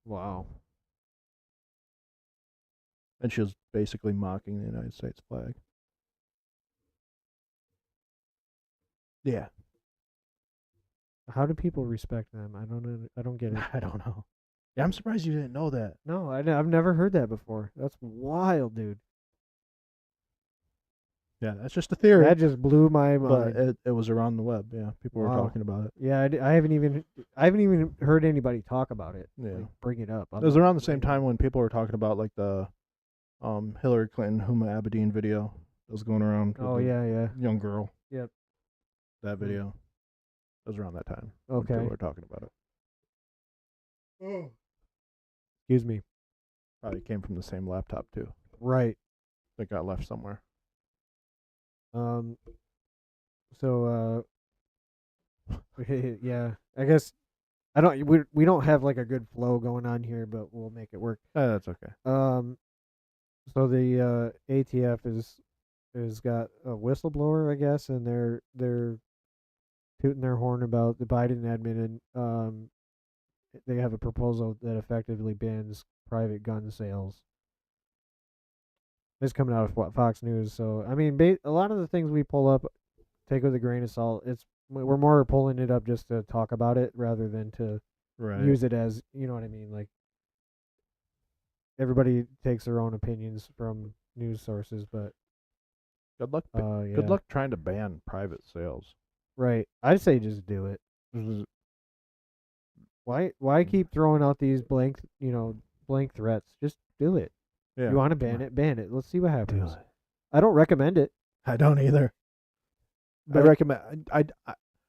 Wow. And she was basically mocking the United States flag. Yeah. How do people respect them? I don't know. I don't get it. I don't know. Yeah, I'm surprised you didn't know that. No, I've never heard that before. That's wild, dude. Yeah, that's just a theory. That just blew my mind. But it was around the web. Yeah, people were talking about it. Yeah, I haven't even heard anybody talk about it. Yeah, like, bring it up. It was around the same time when people were talking about like the Hillary Clinton Huma Abedin video that was going around. Oh yeah. Young girl. Yep. That video. It was around that time. Okay. When people were talking about it. Oh. Excuse me. Probably came from the same laptop too. Right. That got left somewhere. So yeah, I guess we don't have like a good flow going on here, but we'll make it work. That's okay. So the ATF is got a whistleblower, I guess, and they're tooting their horn about the Biden admin, and they have a proposal that effectively bans private gun sales. It's coming out of Fox News, so I mean, a lot of the things we pull up, take with a grain of salt. We're more pulling it up just to talk about it rather than to use it as, you know what I mean. Like, everybody takes their own opinions from news sources, but good luck. Yeah. Good luck trying to ban private sales. Right, I'd say just do it. Why keep throwing out these blank threats? Just do it. Yeah. You want to ban it? Ban it. Let's see what happens. I don't recommend it. I don't either. But I recommend. I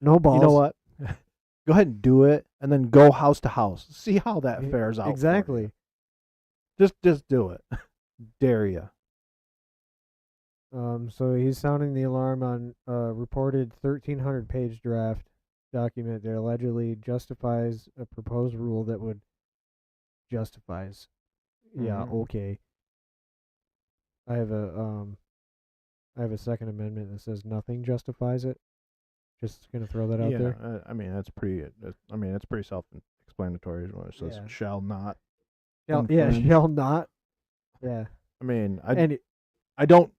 no balls. You know what? Go ahead and do it, and then go house to house. See how that fares out. Exactly. Just do it. Dare you. So he's sounding the alarm on a reported 1,300-page draft document that allegedly justifies a proposed rule that would justifies. Yeah. Okay. I have a Second Amendment that says nothing justifies it. Just gonna throw that out there. I mean that's pretty. It's pretty self-explanatory. When it says shall not. Shall not. Yeah. I mean, I don't.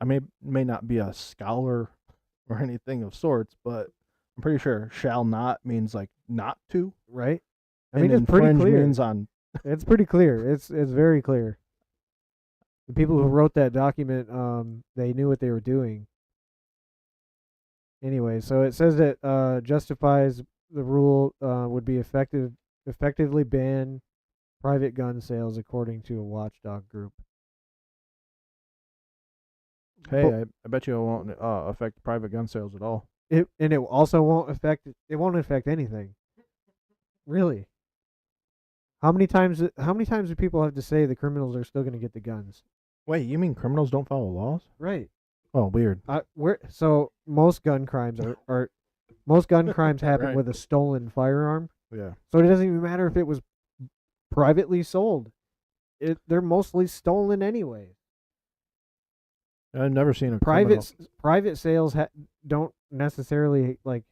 I may not be a scholar or anything of sorts, but I'm pretty sure shall not means like not to. Right. I mean, it's pretty clear. Means on. It's pretty clear. It's very clear. The people who wrote that document, they knew what they were doing. Anyway, so it says that justifies the rule would be effectively ban private gun sales, according to a watchdog group. Hey, I bet you it won't affect private gun sales at all. It also won't affect. It won't affect anything. Really. How many times do people have to say the criminals are still going to get the guns? Wait, you mean criminals don't follow laws? Right. Oh, weird. So most gun crimes happen with a stolen firearm. Yeah. So it doesn't even matter if it was privately sold. They're mostly stolen anyway. I've never seen a private sales don't necessarily like.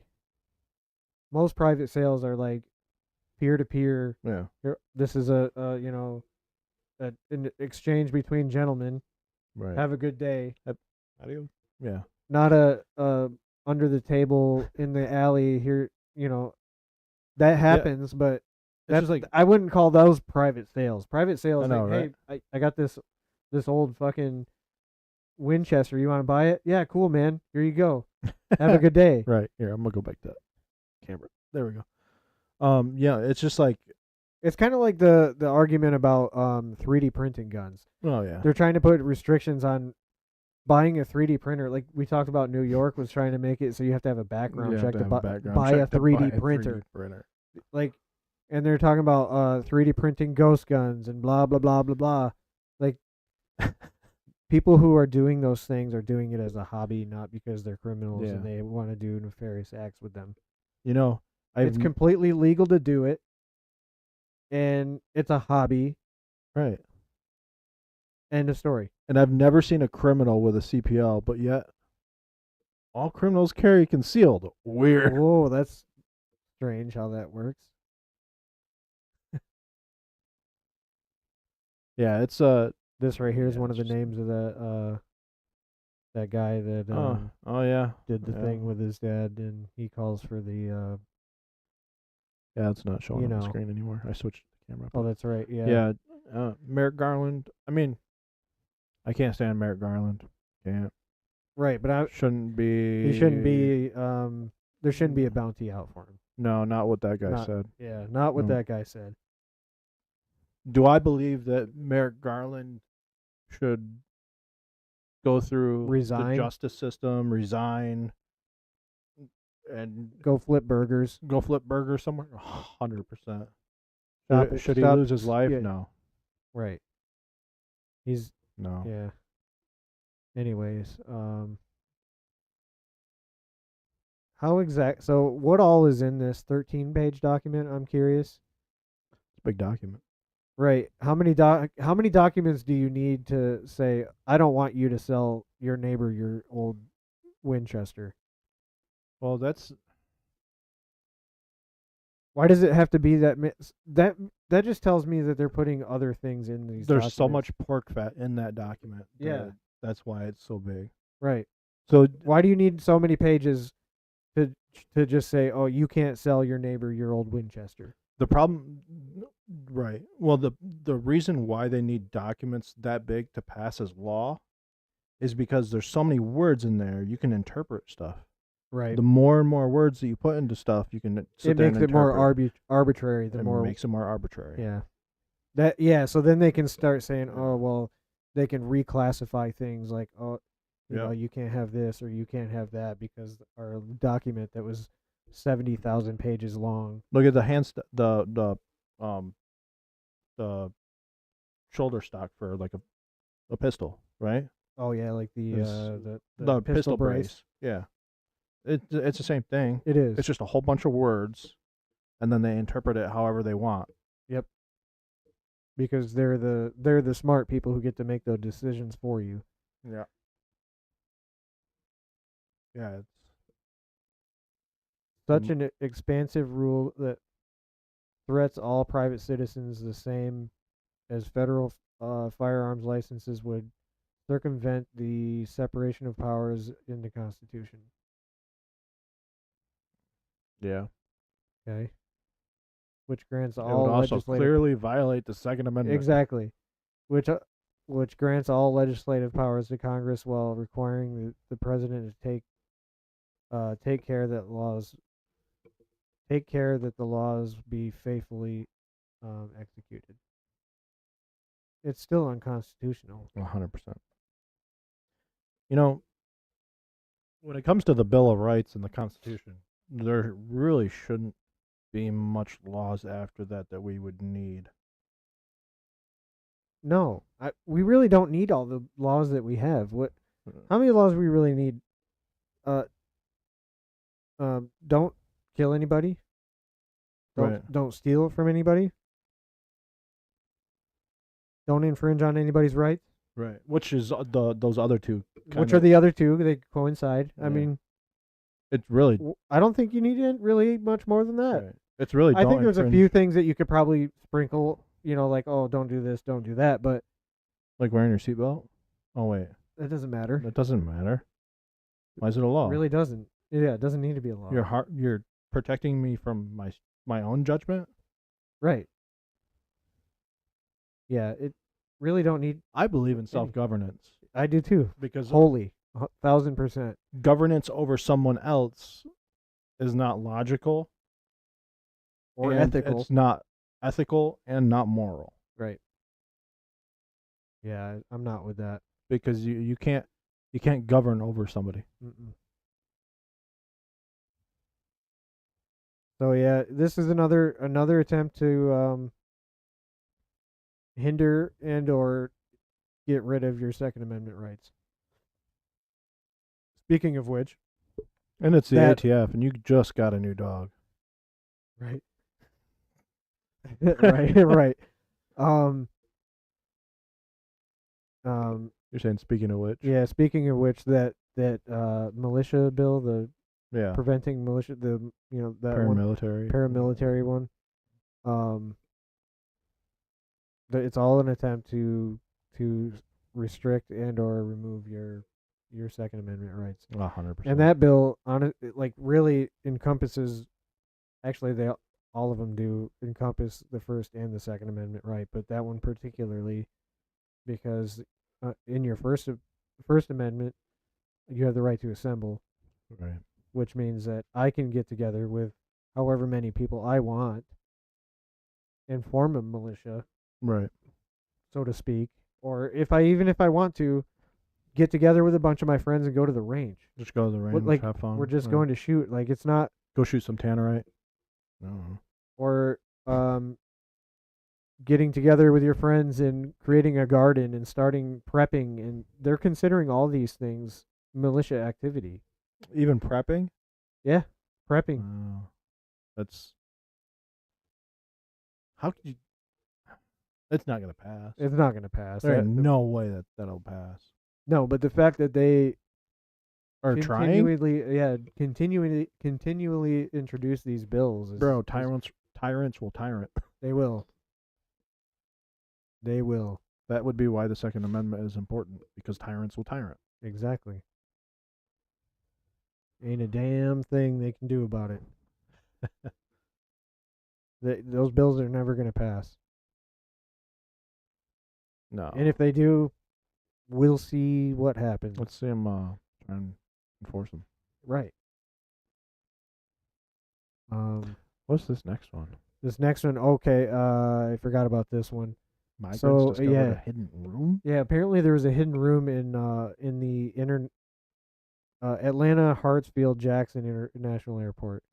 Most private sales are like peer to peer. Yeah. This is an exchange between gentlemen. Right. Have a good day. Adios. Yeah. Not a under the table in the alley here. That happens, but that's like I wouldn't call those private sales. Private sales. Hey, I got this old fucking Winchester. You want to buy it? Yeah, cool, man. Here you go. Have a good day. Right. Here, I'm gonna go back to that camera. There we go. Yeah, it's just like it's kind of like the argument about 3D printing guns. Oh yeah. They're trying to put restrictions on buying a 3D printer. Like we talked about, New York was trying to make it so you have to have a background check to buy a 3D printer. Like, and they're talking about 3D printing ghost guns and blah blah blah blah blah. Like people who are doing those things are doing it as a hobby, not because they're criminals and they want to do nefarious acts with them. It's completely legal to do it, and it's a hobby. Right. End of story. And I've never seen a criminal with a CPL, but yet all criminals carry concealed. Weird. Whoa, that's strange how that works. Yeah, it's this right here is one of the names of that guy that did the thing with his dad, and he calls for the yeah, it's not showing on the screen anymore. I switched the camera. Oh, that's right. Yeah. Yeah, Merrick Garland. I mean, I can't stand Merrick Garland. Can't. Right, but He shouldn't be. There shouldn't be a bounty out for him. No, not what that guy said. Yeah, not what that guy said. Do I believe that Merrick Garland should go through the justice system, resign, and go flip burgers? Go flip burgers somewhere? 100%. Should he lose his life? Yeah. No. Right. No. Yeah. Anyways, so what all is in this 13-page document? I'm curious. It's a big document. Right. How many documents do you need to say, I don't want you to sell your neighbor your old Winchester? Well, why does it have to be that that just tells me that they're putting other things in these documents. So much pork fat in that document. Yeah. That's why it's so big. Right. So why do you need so many pages to just say, oh, you can't sell your neighbor your old Winchester? The problem, right. Well, the reason why they need documents that big to pass as law is because there's so many words in there, you can interpret stuff. Right. The more and more words that you put into stuff, you can sit there and interpret. It makes it more arbitrary. It makes it more arbitrary. Yeah. So then they can start saying, oh, well, they can reclassify things like, oh, you know, you can't have this or you can't have that because our document that was 70,000 pages long. Look at the shoulder stock for like a pistol, right? Oh yeah, like the pistol brace. Yeah, it's the same thing. It is. It's just a whole bunch of words, and then they interpret it however they want. Yep. Because they're the smart people who get to make those decisions for you. Yeah. Yeah, it's such an expansive rule that threats all private citizens the same as federal firearms licenses would circumvent the separation of powers in the Constitution. Yeah. Okay. Which grants all it would also legislative clearly violate the Second Amendment. Exactly. Which grants all legislative powers to Congress while requiring the president to take care that the laws be faithfully executed. It's still unconstitutional. 100%. You know, when it comes to the Bill of Rights and the Constitution, there really shouldn't be much laws after that we would need. No, we really don't need all the laws that we have. How many laws we really need? Don't kill anybody. Don't steal from anybody. Don't infringe on anybody's rights. Right. Which is those other two. Which are the other two? They coincide. Yeah. I mean, it's really. I don't think you need really much more than that. Right. It's really. I think there's a few things that you could probably sprinkle. You know, like, oh, don't do this, don't do that, but like wearing your seatbelt. Oh wait, that doesn't matter. That doesn't matter. Why is it a law? It really doesn't. Yeah, it doesn't need to be a law. You're protecting me from my own judgment. Right. Yeah, it really don't need. I believe in self-governance. I do too. Because wholly, 1,000%. Governance over someone else is not logical or ethical. It's not ethical and not moral. Right. Yeah, I'm not with that. Because you can't govern over somebody. Mm-mm. So yeah, this is another attempt to hinder and or get rid of your Second Amendment rights. Speaking of which, and it's the ATF, and you just got a new dog. Right. right. You're saying speaking of which? Yeah, speaking of which, that militia bill, the Yeah. preventing militia, that paramilitary one. It's all an attempt to restrict and or remove your Second Amendment rights. 100%. And that bill, really encompasses. Actually, all of them do encompass the First and the Second Amendment right, but that one particularly, because in your First Amendment, you have the right to assemble, right, which means that I can get together with however many people I want and form a militia, right, so to speak, or if I want to get together with a bunch of my friends and go to the range. Just go to the range, have fun. We're just going to shoot. Like, it's not go shoot some tannerite. No. Or getting together with your friends and creating a garden and starting prepping, and they're considering all these things militia activity. Even prepping? Yeah, prepping. That's how could you? It's not gonna pass. It's not gonna pass. There ain't no way that'll pass. No, but the fact that they are continually introduce these bills. Tyrants will tyrant. They will. They will. That would be why the Second Amendment is important, because tyrants will tyrant. Exactly. Ain't a damn thing they can do about it. Those bills are never going to pass. No. And if they do, we'll see what happens. Let's see them try and enforce them. Right. What's this next one? This next one, okay, I forgot about this one. Migrants discovered a hidden room? Yeah, apparently there was a hidden room in the Atlanta Hartsfield Jackson International Airport.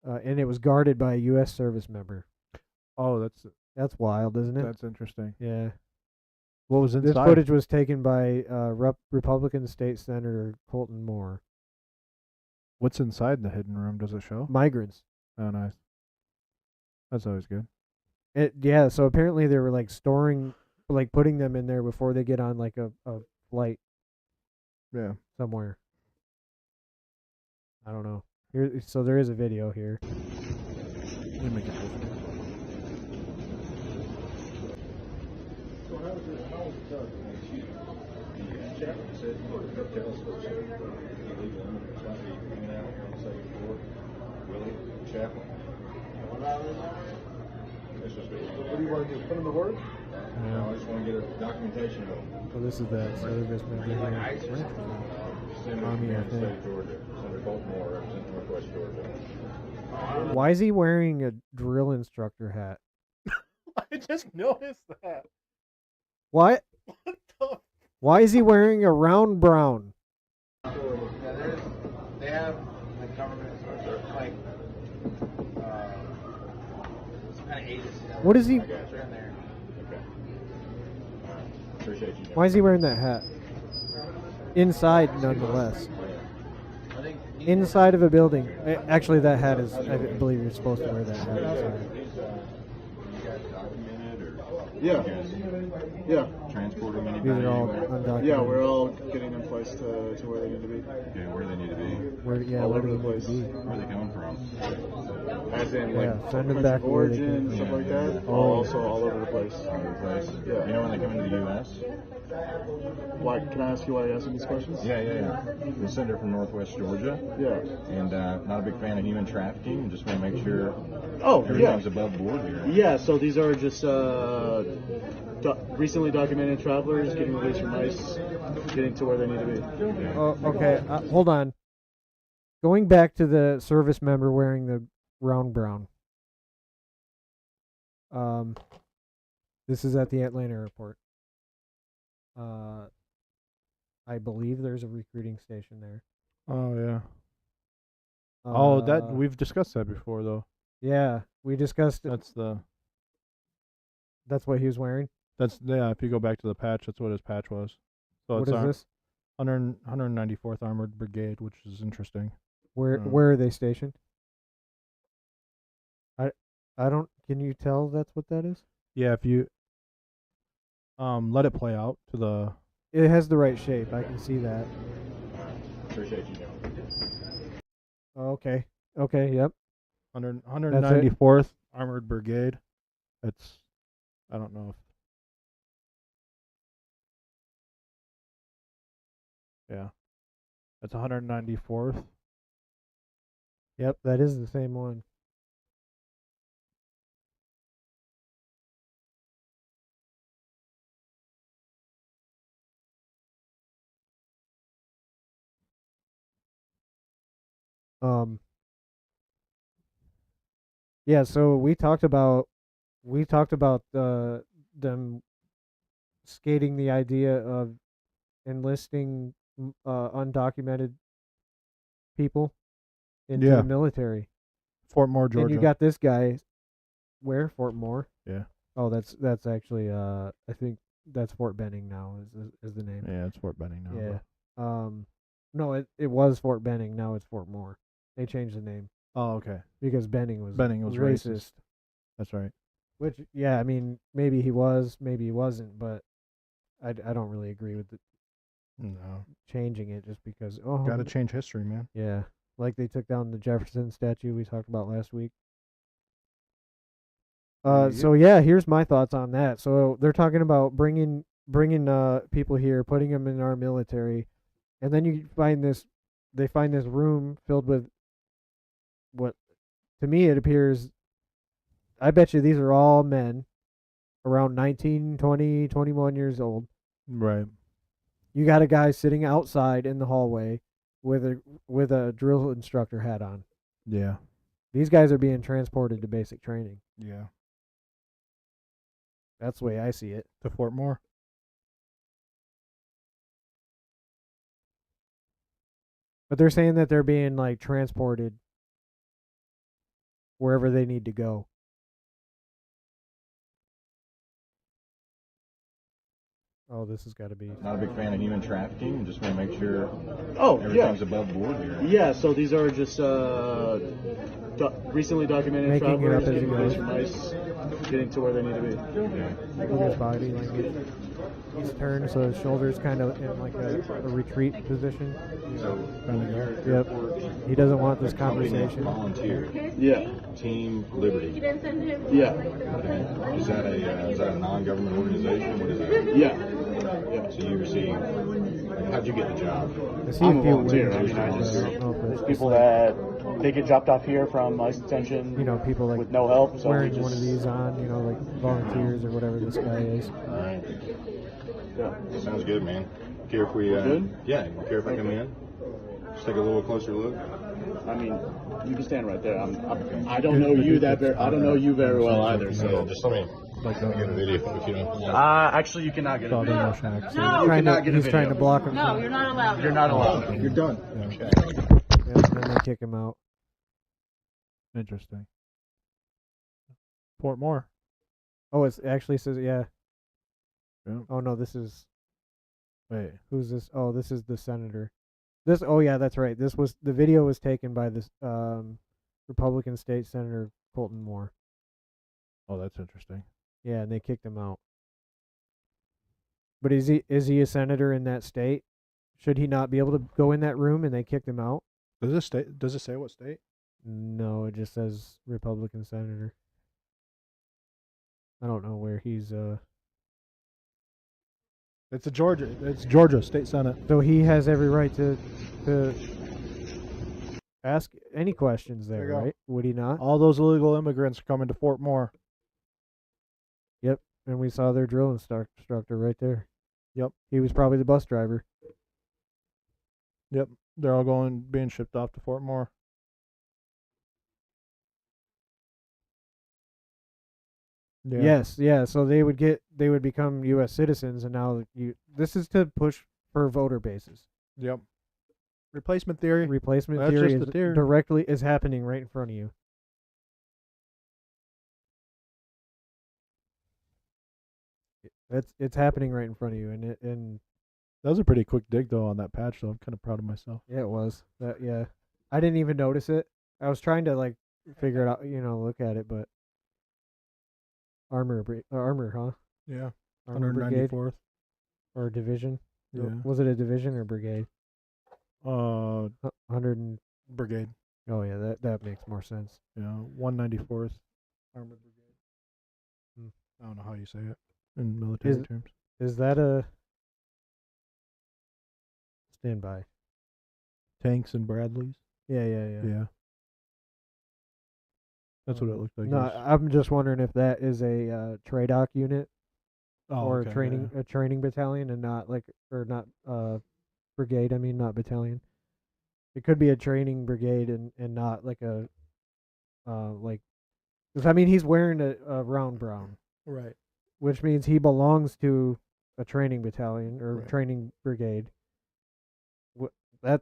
And it was guarded by a U.S. service member. Oh, that's wild, isn't it? That's interesting. Yeah. What was inside? This footage was taken by Republican State Senator Colton Moore. What's inside the hidden room? Does it show? Migrants. Oh, nice. That's always good. So apparently they were putting them in there before they get on like a flight. Yeah. Somewhere. I don't know. So there is a video here. Let me make it different. So how was it done? Chaplain said telescopes are illegal immigrants might be hanging out here on the second floor. Willie, chaplain. It's just what do you want to do? Put them to work? Yeah. I just want to get a documentation of them. So this is that service member here. Army, I think. Senator Baltimore representing Northwest Georgia. Why is he wearing a drill instructor hat? I just noticed that. What? What the? Why is he wearing a round brown? They have the government like some kind of agency. What is he? There. Okay. Appreciate you. Why is he wearing that hat? Inside, nonetheless. Inside of a building. Actually, that hat is. I believe you're supposed to wear that hat inside. Yeah. Yeah. Transporting anybody? These are all undocumented. Yeah, we're all getting them placed to where they need to be. Okay, where do they need to be? All over the place. Where are they coming from? As in, send them country back of where they origin, came stuff from. like that. Oh. Also all over the place. All over the place? Yeah. You know when they come into the U.S.? Why? Can I ask you why you're asking these questions? Yeah. The senator from Northwest Georgia. Yeah. And not a big fan of human trafficking. Just want to make sure everything's above board here. Yeah, so these are just recently documented travelers getting released from ICE, getting to where they need to be. Oh, okay. Hold on. Going back to the service member wearing the round brown. This is at the Atlanta airport. I believe there's a recruiting station there. Oh yeah. That we've discussed that before though. Yeah, we discussed it. That's what he was wearing? If you go back to the patch, that's what his patch was. So what is this? 194th Armored Brigade, which is interesting. Where are they stationed? I don't. Can you tell that's what that is? Yeah, Let it play out to the. It has the right shape. I can see that. Appreciate you. Oh, okay. Okay. Yep. 194th Armored Brigade. It's. I don't know if. Yeah. That's 194th. Yep, that is the same one. Yeah, so we talked about them skating the idea of enlisting undocumented people into the military. Fort Moore, Georgia. And you got this guy. Where? Fort Moore? Yeah. Oh, that's actually I think that's Fort Benning now is the name. Yeah, it's Fort Benning now. Yeah. No, it was Fort Benning. Now it's Fort Moore. They changed the name. Oh, okay. Because Benning was racist. That's right. Which, yeah, I mean, maybe he was, maybe he wasn't, but I don't really agree with changing it just because. Oh, gotta change history, man. Yeah, like they took down the Jefferson statue we talked about last week. So yeah, here's my thoughts on that. So they're talking about bringing people here, putting them in our military, and then they find this room filled with what, to me, it appears. I bet you these are all men around 19, 20, 21 years old. Right. You got a guy sitting outside in the hallway with a drill instructor hat on. Yeah. These guys are being transported to basic training. Yeah. That's the way I see it. To Fort Moore. But they're saying that they're being like transported wherever they need to go. Oh, this has got to be. Not a big fan of human trafficking. Just want to make sure everything's above board here. Yeah, so these are just recently documented Making travelers it up as getting it released goes. from ICE, getting to where they need to be. Look at his body language. He's turned so his shoulders kind of in like a retreat position. So, Yep. He doesn't want this conversation. Volunteer. Yeah. Team Liberty. Yeah. Okay. Is that a non-government organization? What is that? Yeah. So you receive. How'd you get the job? I'm a volunteer. I mean, there's people that they get dropped off here from ICE detention. You know, people like with no help. So wearing one of these on. You know, like volunteers or whatever this guy is. All right. Yeah. Sounds good, man. Care if we? Good? Yeah. Care if I come in? Just take a little closer look. I mean, you can stand right there. I don't know you I don't know you very well either. So just let me. Get a video if you don't. Actually, you cannot get a video. He's trying to block him. No, you're not allowed. You're not allowed. You're done. Okay. Yep, then they kick him out. Interesting. Fort Moore. Oh, it actually says, yeah. Yeah. Oh, no, this is. Wait. Who's this? Oh, this is the senator. Oh, yeah, that's right. The video was taken by this Republican state senator, Colton Moore. Oh, that's interesting. Yeah, and they kicked him out. But is he a senator in that state? Should he not be able to go in that room and they kicked him out? Does it say what state? No, it just says Republican senator. I don't know where he's It's Georgia State Senate. So he has every right to ask any questions there, right? Would he not? All those illegal immigrants are coming to Fort Moore. Yep, and we saw their drill instructor right there. Yep. He was probably the bus driver. Yep, they're all being shipped off to Fort Moore. Yeah. Yes, yeah. So they would become U.S. citizens, and now this is to push for voter bases. Yep. Replacement theory. Replacement theory is happening right in front of you. It's happening right in front of you, and that was a pretty quick dig though on that patch. Though I'm kind of proud of myself. Yeah, it was. Yeah, I didn't even notice it. I was trying to figure it out, look at it, but armor, huh? Yeah. Armor Brigade. division. Yeah. Was it a division or brigade? 100 brigade. Oh yeah, that makes more sense. Yeah, 194th Armored Brigade. I don't know how you say it in military terms. Is that a standby? Tanks and Bradleys. Yeah. That's what it looked like. No, I'm just wondering if that is a TRADOC unit or okay, a training battalion, and not brigade. I mean, not battalion. It could be a training brigade and not like a because I mean he's wearing a round brown, right, which means he belongs to a training battalion or training brigade. That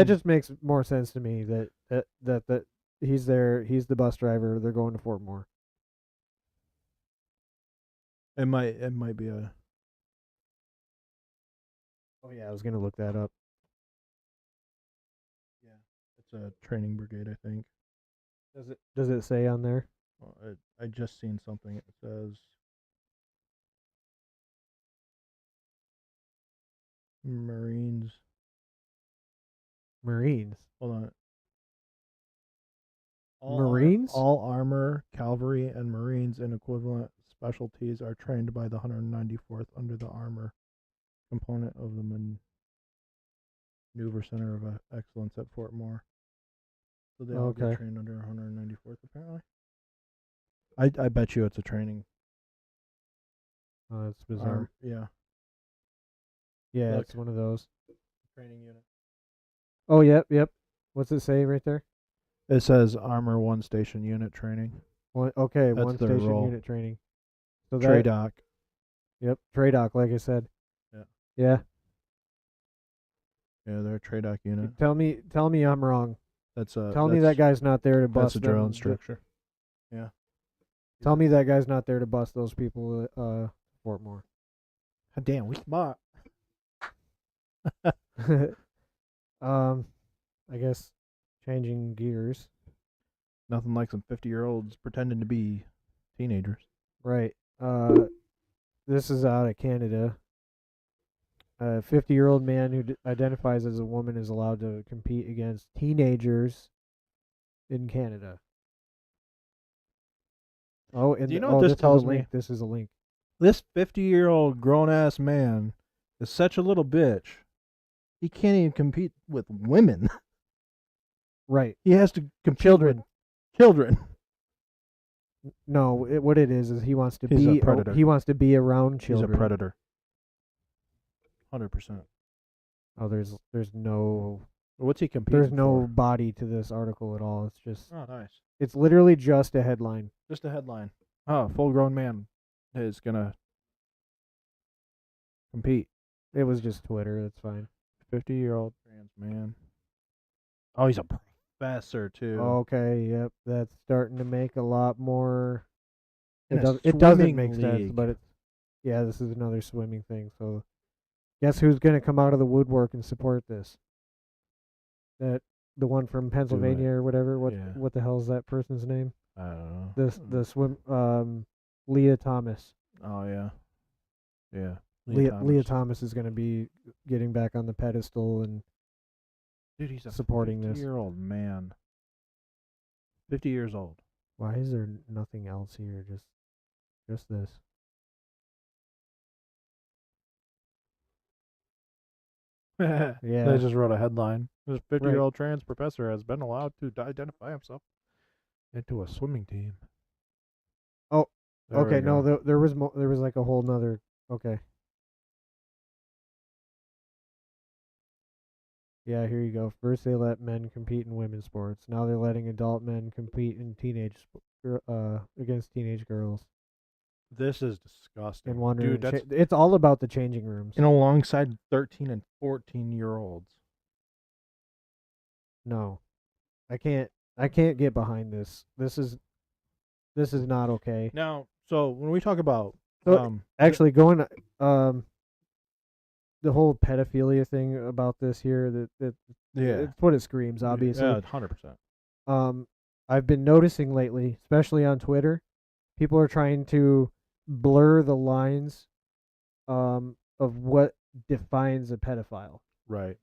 just makes more sense to me that he's there. He's the bus driver. They're going to Fort Moore. It might be a. Oh yeah, I was gonna look that up. Yeah, it's a training brigade, I think. Does it say on there? Well, I just seen something. It says Marines. Hold on. Marines? All armor, cavalry, and Marines in equivalent specialties are trained by the 194th under the armor component of the Maneuver Center of Excellence at Fort Moore. So they all get trained under 194th, apparently. I bet you it's a training. Oh, that's bizarre. Yeah. Yeah, it's one of those. Training unit. Oh, yep. What's it say right there? It says Armor 1 Station Unit Training. One station unit training. So TRADOC. Yep, TRADOC, like I said. Yeah, they're a TRADOC unit. Tell me I'm wrong. Tell me that guy's not there to bust. That's a drill instructor. Yeah. Tell me that guy's not there to bust those people at Fort Moore. Damn, we smart. I guess changing gears. Nothing like some 50-year-olds pretending to be teenagers. Right. This is out of Canada. A 50-year-old man who identifies as a woman is allowed to compete against teenagers in Canada. Oh, and do you know what this tells me? This is a link. This 50-year-old grown-ass man is such a little bitch. He can't even compete with women. Right. He has to compete with children. No, what it is he wants to He's a predator. He wants to be around children. He's a predator. 100%. Oh, there's no. What's he competing There's no for? body to this article at all. It's just. Oh, nice. It's literally just a headline. Just a headline. Oh, full-grown man is gonna compete. It was just Twitter. That's fine. 50-year-old trans man. Oh, he's a professor too. Okay, yep. That's starting to make a lot more. It doesn't make sense, but this is another swimming thing. So, guess who's going to come out of the woodwork and support this? The one from Pennsylvania or whatever. What the hell is that person's name? I don't know. The swim Leah Thomas. Oh yeah. Yeah. Leah Thomas is going to be getting back on the pedestal and he's a supporting 50-year-old man. 50 years old. Why is there nothing else here? Just this. Yeah. They just wrote a headline. This 50-year-old trans professor has been allowed to identify himself into a swimming team. Oh, okay. No, there was like a whole nother. Okay. Yeah, here you go. First they let men compete in women's sports. Now they're letting adult men compete in against teenage girls. This is disgusting. And wondering, dude, it's all about the changing rooms. And alongside 13 and 14-year-olds. No, I can't get behind this. This is not okay. Now, so when we talk about actually going the whole pedophilia thing about this here, it's what it screams, obviously. Yeah, 100%. I've been noticing lately, especially on Twitter, people are trying to blur the lines what defines a pedophile. Right.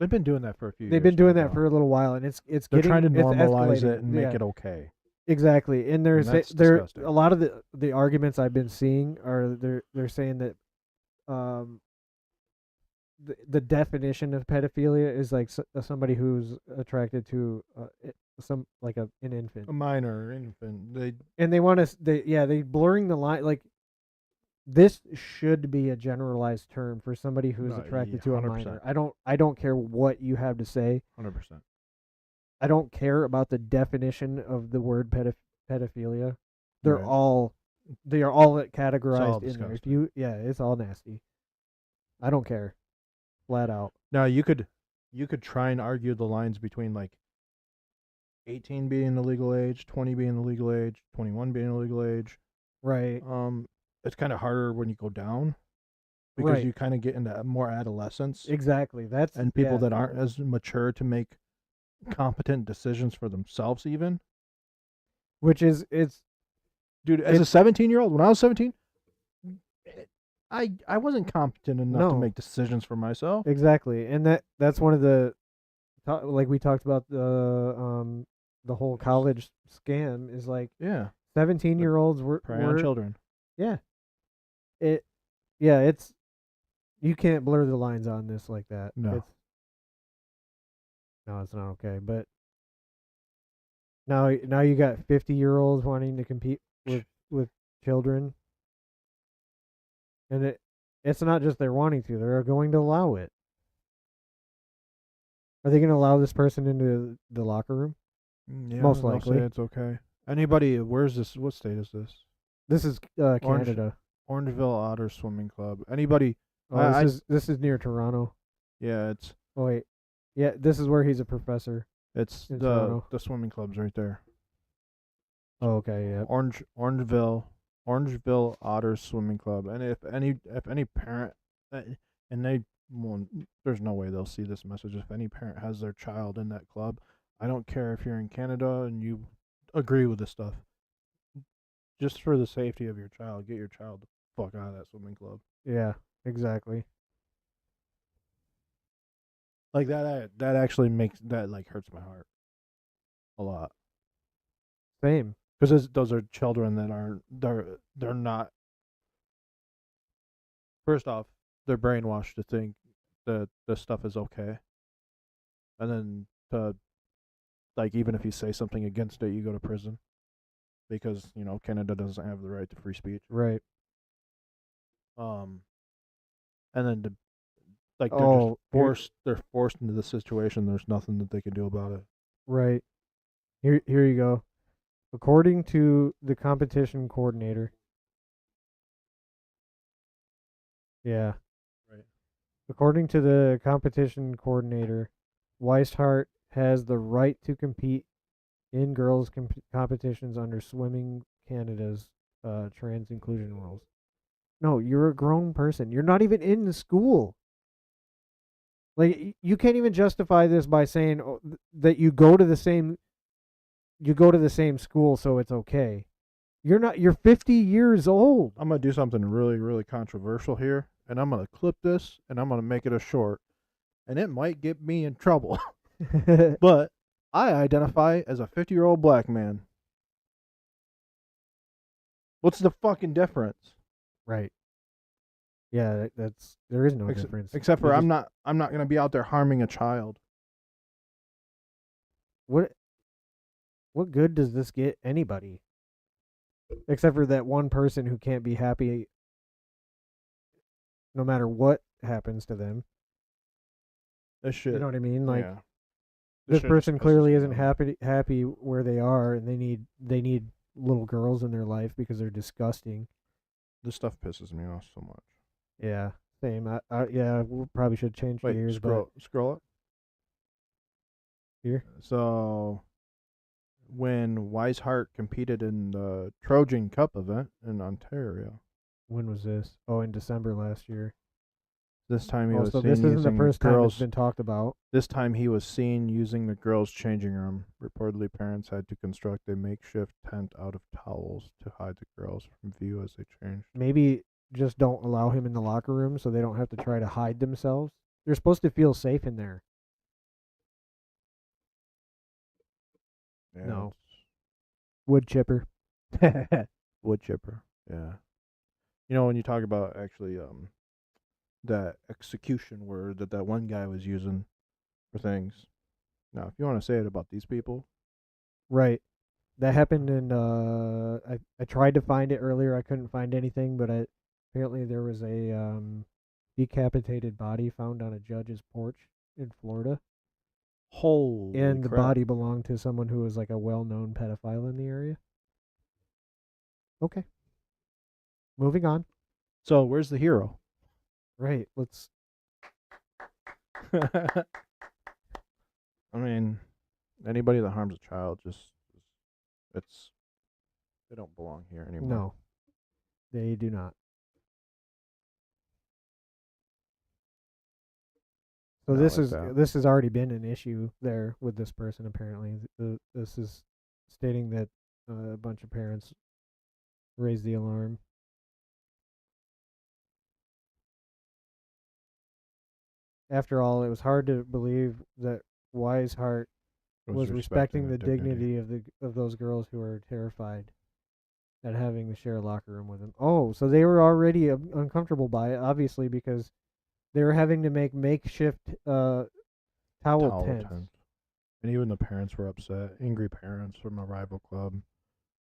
They've been doing that for a few years. They've been doing that for a little while, and they're trying to normalize it and make it okay. Exactly, and that's disgusting. A lot of the arguments I've been seeing are they're saying that the definition of pedophilia is like somebody who's attracted to some like an infant, a minor infant. They want to they blurring the line. Like, this should be a generalized term for somebody who's attracted to a minor. I don't care what you have to say. 100%. I don't care about the definition of the word pedophilia. They are all categorized in disgusting. there. It's all nasty. I don't care. Flat out. Now you could try and argue the lines between like 18 being the legal age, 20 being the legal age, 21 being the legal age. Right. It's kind of harder when you go down because you kind of get into more adolescence. Exactly. And people that aren't as mature to make competent decisions for themselves even. Which is dude, as a 17-year-old, when I was 17, I wasn't competent enough to make decisions for myself. Exactly. And that's one of the like we talked about the whole college scam is like 17-year-olds were on children. Yeah. It's you can't blur the lines on this like that. No. It's not okay. But now you got 50-year-olds wanting to compete with children. And it's not just they're wanting to, they're going to allow it. Are they going to allow this person into the locker room? Yeah, most likely. Say it's okay. Anybody, where's this? What state is this? This is Canada. Orangeville Otter Swimming Club. Anybody? This is near Toronto. Yeah, it's. Oh wait, yeah, this is where he's a professor. It's the swimming club's right there. Oh, okay, yeah. Orangeville Otter Swimming Club, and if any parent, and there's no way they'll see this message. If any parent has their child in that club, I don't care if you're in Canada and you agree with this stuff. Just for the safety of your child, get your child the fuck out of that swimming club. Yeah, exactly. Like that actually makes that like hurts my heart a lot. Same. Because those are children that aren't they're not. First off, they're brainwashed to think that this stuff is okay, and then like even if you say something against it, you go to prison, because Canada doesn't have the right to free speech. Right. And then they're forced into the situation. There's nothing that they can do about it. Right. Here you go. According to the competition coordinator. Yeah. Right. According to the competition coordinator, Weishart has the right to compete in girls' competitions under Swimming Canada's trans inclusion rules. No, you're a grown person. You're not even in the school. Like, you can't even justify this by saying that you go to the same school, so it's okay. You're 50 years old. I'm going to do something really, really controversial here, and I'm going to clip this, and I'm going to make it a short, and it might get me in trouble. But I identify as a 50-year-old black man. What's the fucking difference? Right. Yeah, there is no difference. Except for I'm not going to be out there harming a child. What good does this get anybody? Except for that one person who can't be happy no matter what happens to them. This shit. You know what I mean? Like, yeah. This person clearly isn't happy where they are, and they need little girls in their life because they're disgusting. This stuff pisses me off so much. Yeah, same. We probably should change gears. Scroll up. Here. So, when Weishart competed in the Trojan Cup event in Ontario. When was this? Oh, in December last year. This time he was seen this isn't using the first time it's been talked about. This time he was seen using the girls' changing room. Reportedly, parents had to construct a makeshift tent out of towels to hide the girls from view as they changed. Maybe just don't allow him in the locker room so they don't have to try to hide themselves. They're supposed to feel safe in there. Yeah, no. Wood chipper. Wood chipper. Yeah. You know, when you talk about actually that execution word that one guy was using for things. Now, if you want to say it about these people. Right. That happened in I tried to find it earlier. I couldn't find anything, but apparently there was a decapitated body found on a judge's porch in Florida. Holy And the crap. body belonged to someone who was like a well-known pedophile in the area. Okay. Moving on. So, where's the hero? Right. Let's. I mean, anybody that harms a child they don't belong here anymore. No. They do not. So this has already been an issue there with this person apparently. This is stating that a bunch of parents raised the alarm. After all, it was hard to believe that Weishart was respecting the dignity of those girls who were terrified at having to share a locker room with him. Oh, so they were already uncomfortable by it, obviously, because they were having to make makeshift towel tents. And even the parents were upset. Angry parents from a rival club.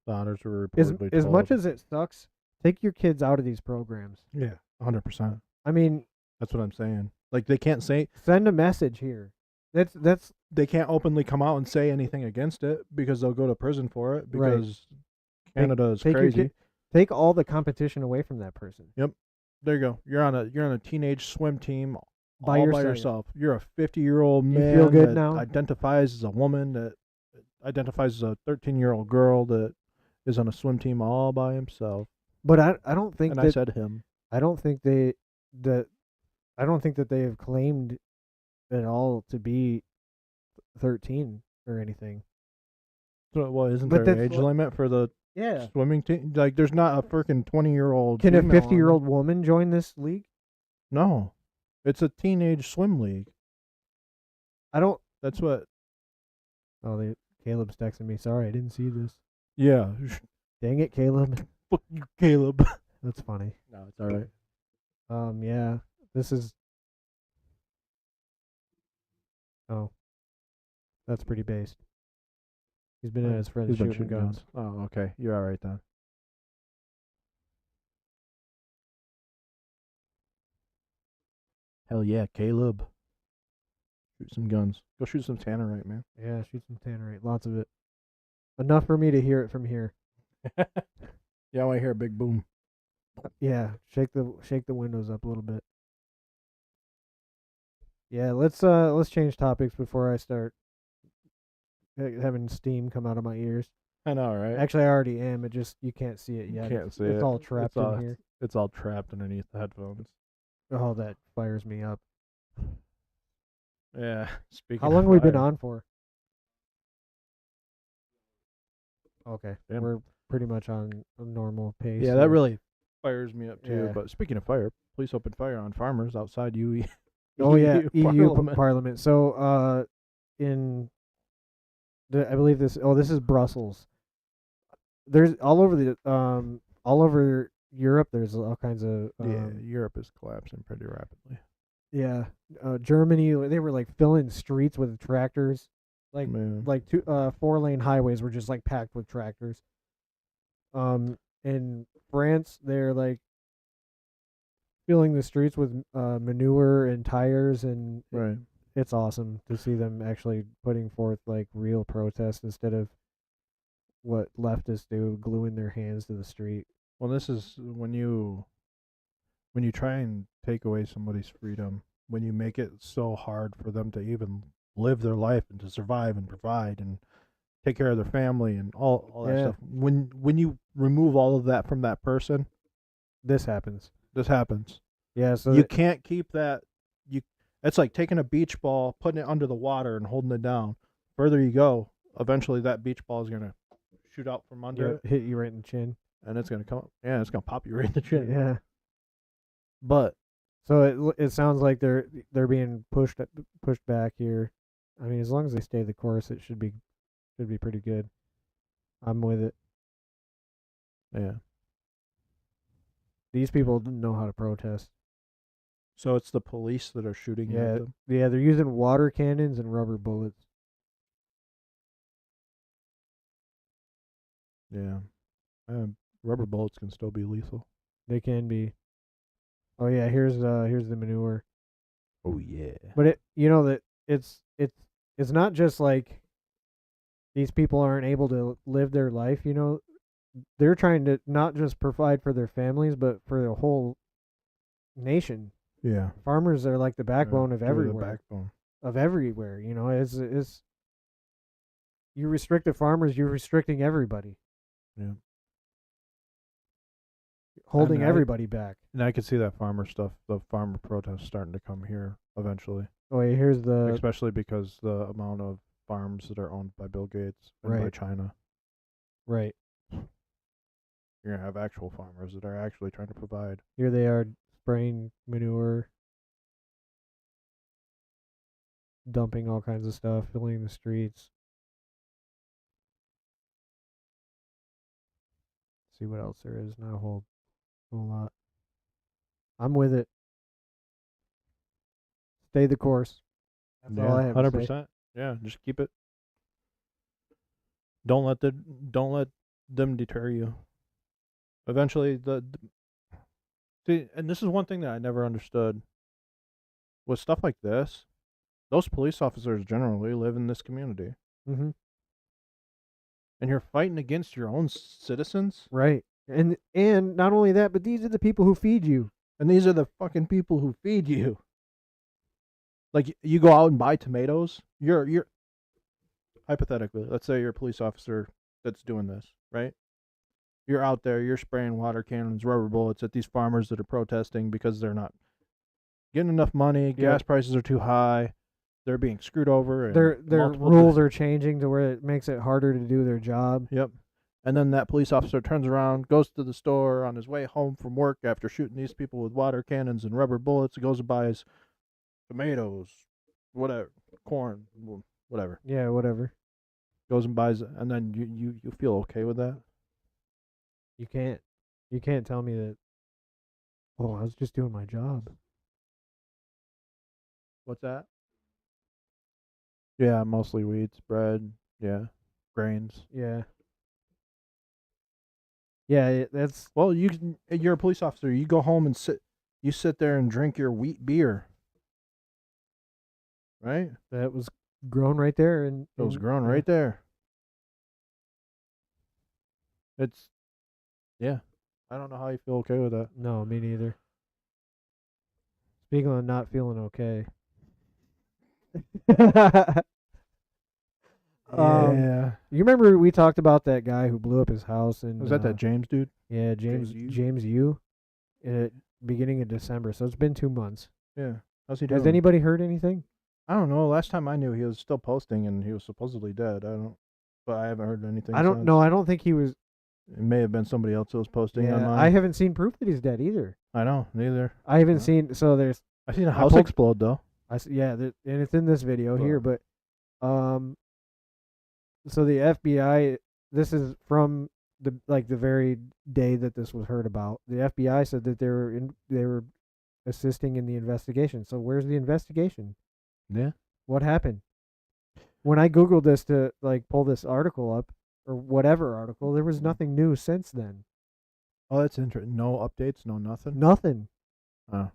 The owners were reportedly as much as it sucks, take your kids out of these programs. Yeah, 100%. I mean, that's what I'm saying. Like, they can't say... Send a message here. That's They can't openly come out and say anything against it because they'll go to prison for it because Canada is crazy. Take all the competition away from that person. Yep. There you go. You're on a teenage swim team by yourself. You're a 50-year-old man you feel good that now? identifies as a woman, that identifies as a 13-year-old girl that is on a swim team all by himself. But I don't think I said him. I don't think that they have claimed at all to be 13 or anything. So, well, isn't there an age limit for the swimming team? Like, there's not a freaking 20-year-old. Can a 50-year-old woman join this league? No, it's a teenage swim league. That's what. Oh, Caleb's texting me. Sorry, I didn't see this. Yeah. Dang it, Caleb. Fuck you, Caleb. That's funny. No, it's all right. Yeah. This is. Oh. That's pretty based. He's been at his friend's shooting guns. Oh, okay. You're all right then. Hell yeah, Caleb. Shoot some guns. Go shoot some tannerite, man. Yeah, shoot some tannerite. Lots of it. Enough for me to hear it from here. Yeah, I want to hear a big boom. Yeah, shake the windows up a little bit. Yeah, let's change topics before I start having steam come out of my ears. I know, right? Actually, I already am. You can't see it yet. You can't see it. It's all trapped in here. It's all trapped underneath the headphones. Oh, that fires me up. Yeah. How long have we been on for? Okay, we're pretty much on a normal pace. Yeah, that really fires me up too. Yeah. But speaking of fire, police opened fire on farmers outside EU. Oh yeah, EU Parliament. So, I believe this. Oh, this is Brussels. There's all over Europe. There's all kinds of. Europe is collapsing pretty rapidly. Yeah, Germany. They were like filling streets with tractors, like 4-lane highways were just like packed with tractors. In France, they're like filling the streets with manure and tires, and it's awesome to see them actually putting forth like real protest instead of what leftists do, gluing their hands to the street. Well, this is when you try and take away somebody's freedom, when you make it so hard for them to even live their life and to survive and provide and take care of their family and all that stuff. When you remove all of that from that person, this happens. Yeah, so you can't keep that. It's like taking a beach ball, putting it under the water, and holding it down. Further you go, eventually that beach ball is gonna shoot out from under it, hit you right in the chin, and it's gonna come. Yeah, it's gonna pop you right in the chin. Yeah, But so it sounds like they're being pushed back here. I mean, as long as they stay the course, it should be pretty good. I'm with it. Yeah. These people didn't know how to protest. So it's the police that are shooting at them? Yeah, they're using water cannons and rubber bullets. Yeah. Rubber bullets can still be lethal. They can be. Oh yeah, here's the manure. Oh yeah. But that it's not just like these people aren't able to live their life, they're trying to not just provide for their families but for the whole nation. Yeah. Farmers are like the backbone of everywhere. The backbone. Of everywhere, it's you restrict the farmers, you're restricting everybody. Yeah. Holding everybody back. And I could see that farmer stuff, the farmer protests starting to come here eventually. Oh, yeah, here's the... Especially because the amount of farms that are owned by Bill Gates and by China. Right. You're going to have actual farmers that are actually trying to provide. Here they are spraying manure, dumping all kinds of stuff, filling the streets. See what else there is. Not a whole lot. I'm with it. Stay the course. That's all I have 100%. To say. Yeah, just keep it. Don't let them deter you. Eventually, see, and this is one thing that I never understood. With stuff like this, those police officers generally live in this community. Mm-hmm. And you're fighting against your own citizens? Right. And not only that, but these are the people who feed you. And these are the fucking people who feed you. Like, you go out and buy tomatoes. You're hypothetically, let's say you're a police officer that's doing this, right? You're out there, you're spraying water cannons, rubber bullets at these farmers that are protesting because they're not getting enough money. Gas prices are too high. They're being screwed over. And their rules are changing to where it makes it harder to do their job. Yep. And then that police officer turns around, goes to the store on his way home from work after shooting these people with water cannons and rubber bullets. He goes and buys tomatoes, whatever, corn, whatever. Yeah, whatever. Goes and buys it, and then you feel okay with that? You can't tell me that, oh, I was just doing my job. What's that? Yeah, mostly wheats, bread, yeah, grains. Yeah. Yeah, that's... Well, you're a police officer. You go home and sit there and drink your wheat beer. Right? That was grown right there. It was grown right there. It's... Yeah. I don't know how you feel okay with that. No, me neither. Speaking of not feeling okay. Yeah. You remember we talked about that guy who blew up his house and was that James dude? Yeah, James Yu. At beginning of December, so it's been 2 months. Yeah. How's he doing? Has anybody heard anything? I don't know. Last time I knew, he was still posting and he was supposedly dead. But I haven't heard anything. I don't know. I don't think he was. It may have been somebody else who was posting online. I haven't seen proof that he's dead either. I know, neither. I haven't seen. So there's. I've seen a house explode though. And it's in this video here, but so the FBI. This is from the very day that this was heard about. The FBI said that they were assisting in the investigation. So where's the investigation? Yeah. What happened? When I Googled this to pull this article up or whatever article, there was nothing new since then. Oh, that's interesting. No updates, no nothing? Nothing. Oh.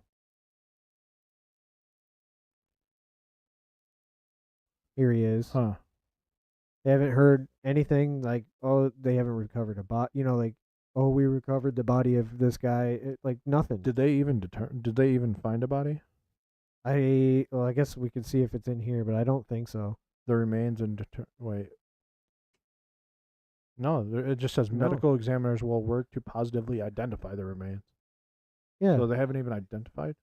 Here he is. Huh. They haven't heard anything they haven't recovered a body, we recovered the body of this guy, nothing. Did they even find a body? I guess we could see if it's in here, but I don't think so. The remains wait. No, it just says medical examiners will work to positively identify the remains. Yeah. So they haven't even identified?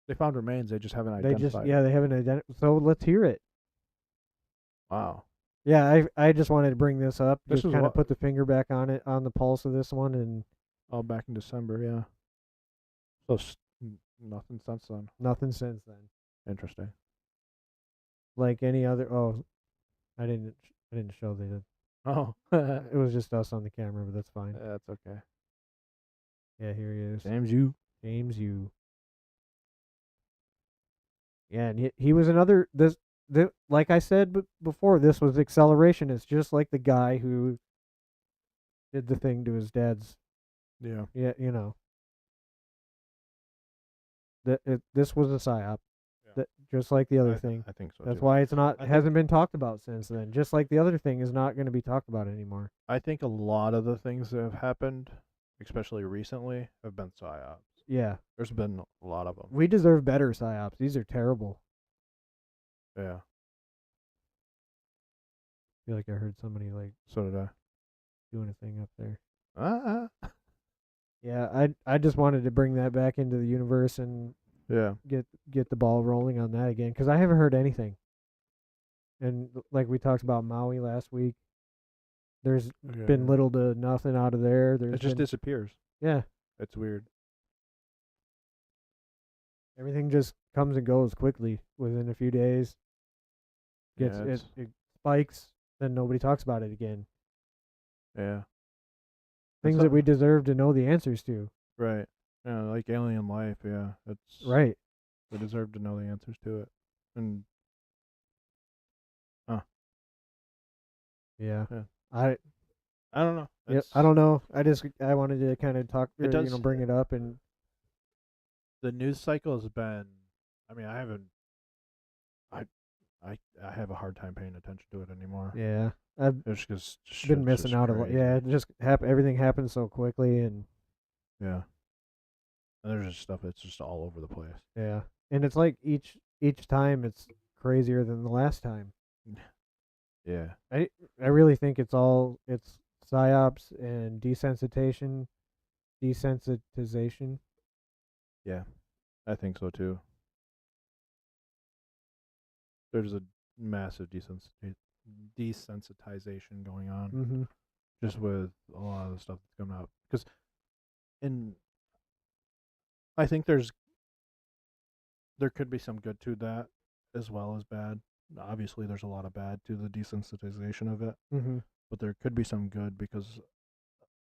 They found remains, they just haven't identified. They haven't identified. So let's hear it. Wow. Yeah, I just wanted to bring this up. This just kind of put the finger back on the pulse of this one. And back in December, yeah. So nothing since then. Nothing since then. Interesting. Like any other. Oh, I didn't show the. Oh, it was just us on the camera, but that's fine. that's okay. Yeah, here he is. James you. Yeah, and he was another like I said before, this was acceleration. It's just like the guy who did the thing to his dad's. Yeah. Yeah, you know. This was a psyop. Yeah. That just like the other thing. I think so. That's too. why it's not hasn't been talked about since then. Just like the other thing is not going to be talked about anymore. I think a lot of the things that have happened, especially recently, have been psyops. Yeah. There's been a lot of them. We deserve better psyops. These are terrible. Yeah. I feel like I heard somebody like. So did I. Doing a thing up there. Yeah, I just wanted to bring that back into the universe and get the ball rolling on that again, because I haven't heard anything. And like we talked about Maui last week, there's been little to nothing out of there. It just disappears. Yeah. It's weird. Everything just comes and goes quickly within a few days. It spikes, then nobody talks about it again. Yeah. Things that we deserve to know the answers to. Right. Yeah, like alien life, yeah. It's right. We deserve to know the answers to it. And yeah. I don't know. Yep, I don't know. I wanted to kind of talk, bring it up. And the news cycle has been, I mean, I have a hard time paying attention to it anymore. Yeah. I've just been missing out a lot. Yeah, it just everything happens so quickly, and yeah, and there's just stuff that's just all over the place. Yeah, and it's like each time it's crazier than the last time. Yeah, I really think it's psyops and desensitization. Yeah, I think so too. There's a massive desensitization going on, just with a lot of the stuff that's coming out. Because, I think there could be some good to that as well as bad. Obviously, there's a lot of bad to the desensitization of it, but there could be some good, because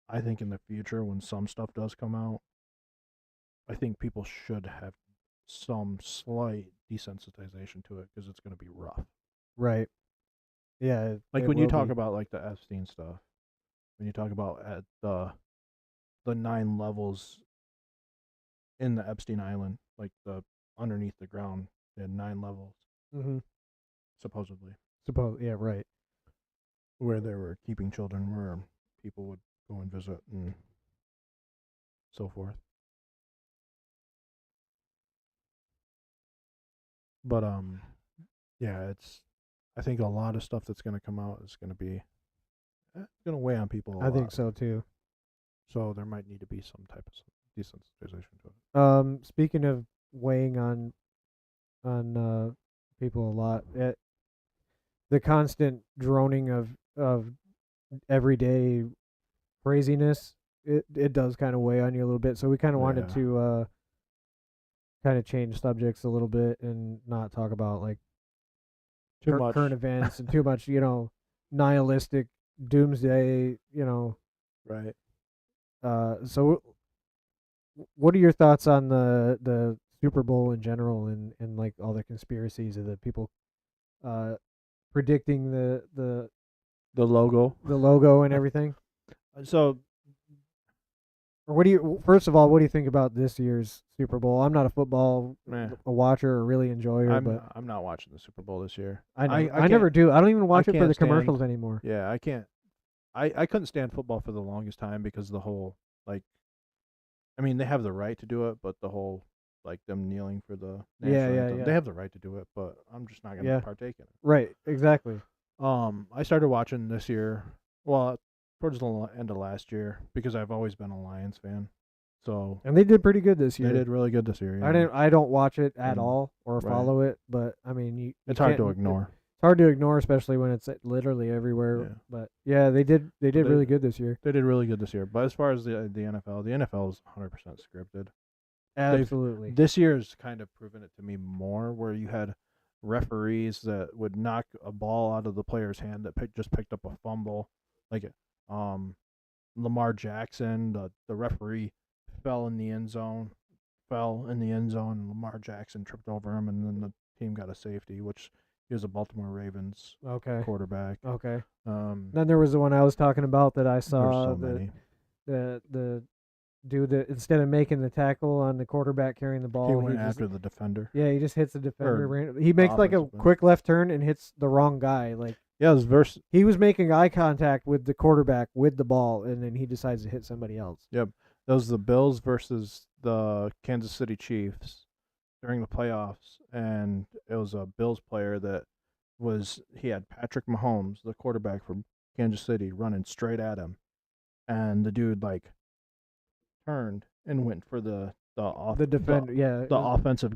I think in the future, when some stuff does come out, I think people should have some slight desensitization to it, because it's going to be rough. Right. Yeah. Like when you talk about like the Epstein stuff, when you talk about at the 9 levels in the Epstein Island, like the underneath the ground, they had 9 levels. Supposedly. Yeah, right. Where they were keeping children, where people would go and visit and so forth. But yeah, I think a lot of stuff that's going to come out is going to be going to weigh on people a lot. I think so too. So there might need to be some type of desensitization to it. Speaking of weighing on people a lot, the constant droning of everyday craziness, it does kind of weigh on you a little bit. So we kind of wanted to kind of change subjects a little bit and not talk about like too much current events and too much, nihilistic doomsday, Right. So what are your thoughts on the Super Bowl in general and like all the conspiracies of the people predicting the logo and everything? So, or what do you think about this year's Super Bowl? I'm not a football a watcher or really enjoyer, but I'm not watching the Super Bowl this year. I never do. I don't even watch it for the commercials anymore. Yeah, I can't. I couldn't stand football for the longest time because the whole, like, I mean, they have the right to do it, but the whole, like, them kneeling for the national anthem, they have the right to do it, but I'm just not going to partake in it. Right, exactly. I started watching this year, well, towards the end of last year, because I've always been a Lions fan. So, and they did pretty good this year. They did really good this year. Yeah. I don't watch it at all or follow it, but I mean, it's hard to ignore. It's hard to ignore, especially when it's literally everywhere. Yeah. But yeah, they did really good this year. They did really good this year. But as far as the NFL, the NFL is 100% scripted. Absolutely. This year has kind of proven it to me more, where you had referees that would knock a ball out of the player's hand that just picked up a fumble, like Lamar Jackson. The referee fell in the end zone, and Lamar Jackson tripped over him, and then the team got a safety, which he was a Baltimore Ravens quarterback. Okay. Then there was the one I was talking about that I saw. There's so many. The dude that instead of making the tackle on the quarterback carrying the ball, he went after the defender. Yeah, he just hits the defender. He makes like a quick left turn and hits the wrong guy. Like he was making eye contact with the quarterback with the ball, and then he decides to hit somebody else. Yep, that was the Bills versus the Kansas City Chiefs during the playoffs, and it was a Bills player that he had Patrick Mahomes, the quarterback from Kansas City, running straight at him, and the dude turned and went for the defender, the offensive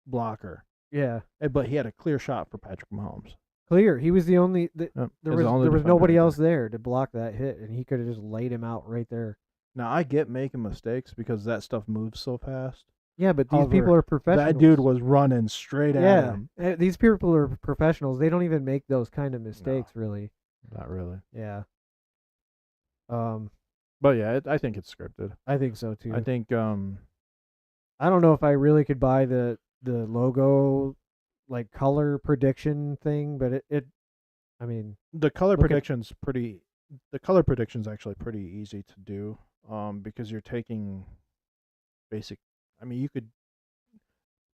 blocker. Yeah, but he had a clear shot for Patrick Mahomes. Clear. He was the only. There was nobody else there to block that hit, and he could have just laid him out right there. Now I get making mistakes because that stuff moves so fast. Yeah, but these people are professionals. That dude was running straight at him. Yeah, these people are professionals. They don't even make those kind of mistakes, really. Not really. Yeah. But yeah, I think it's scripted. I think so too. I think I don't know if I really could buy the logo like color prediction thing, but I mean, the color prediction's actually pretty easy to do because you're taking basic. I mean, you could,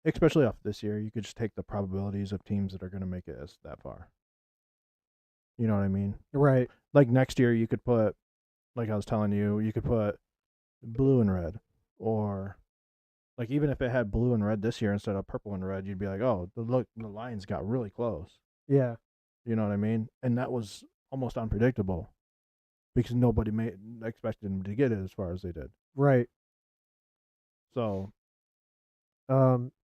especially off this year, you could just take the probabilities of teams that are going to make it that far. You know what I mean? Right. Like next year, you could put, like I was telling you, you could put blue and red, or like even if it had blue and red this year instead of purple and red, you'd be like, oh, the Lions got really close. Yeah. You know what I mean? And that was almost unpredictable because nobody expected them to get it as far as they did. Right. So,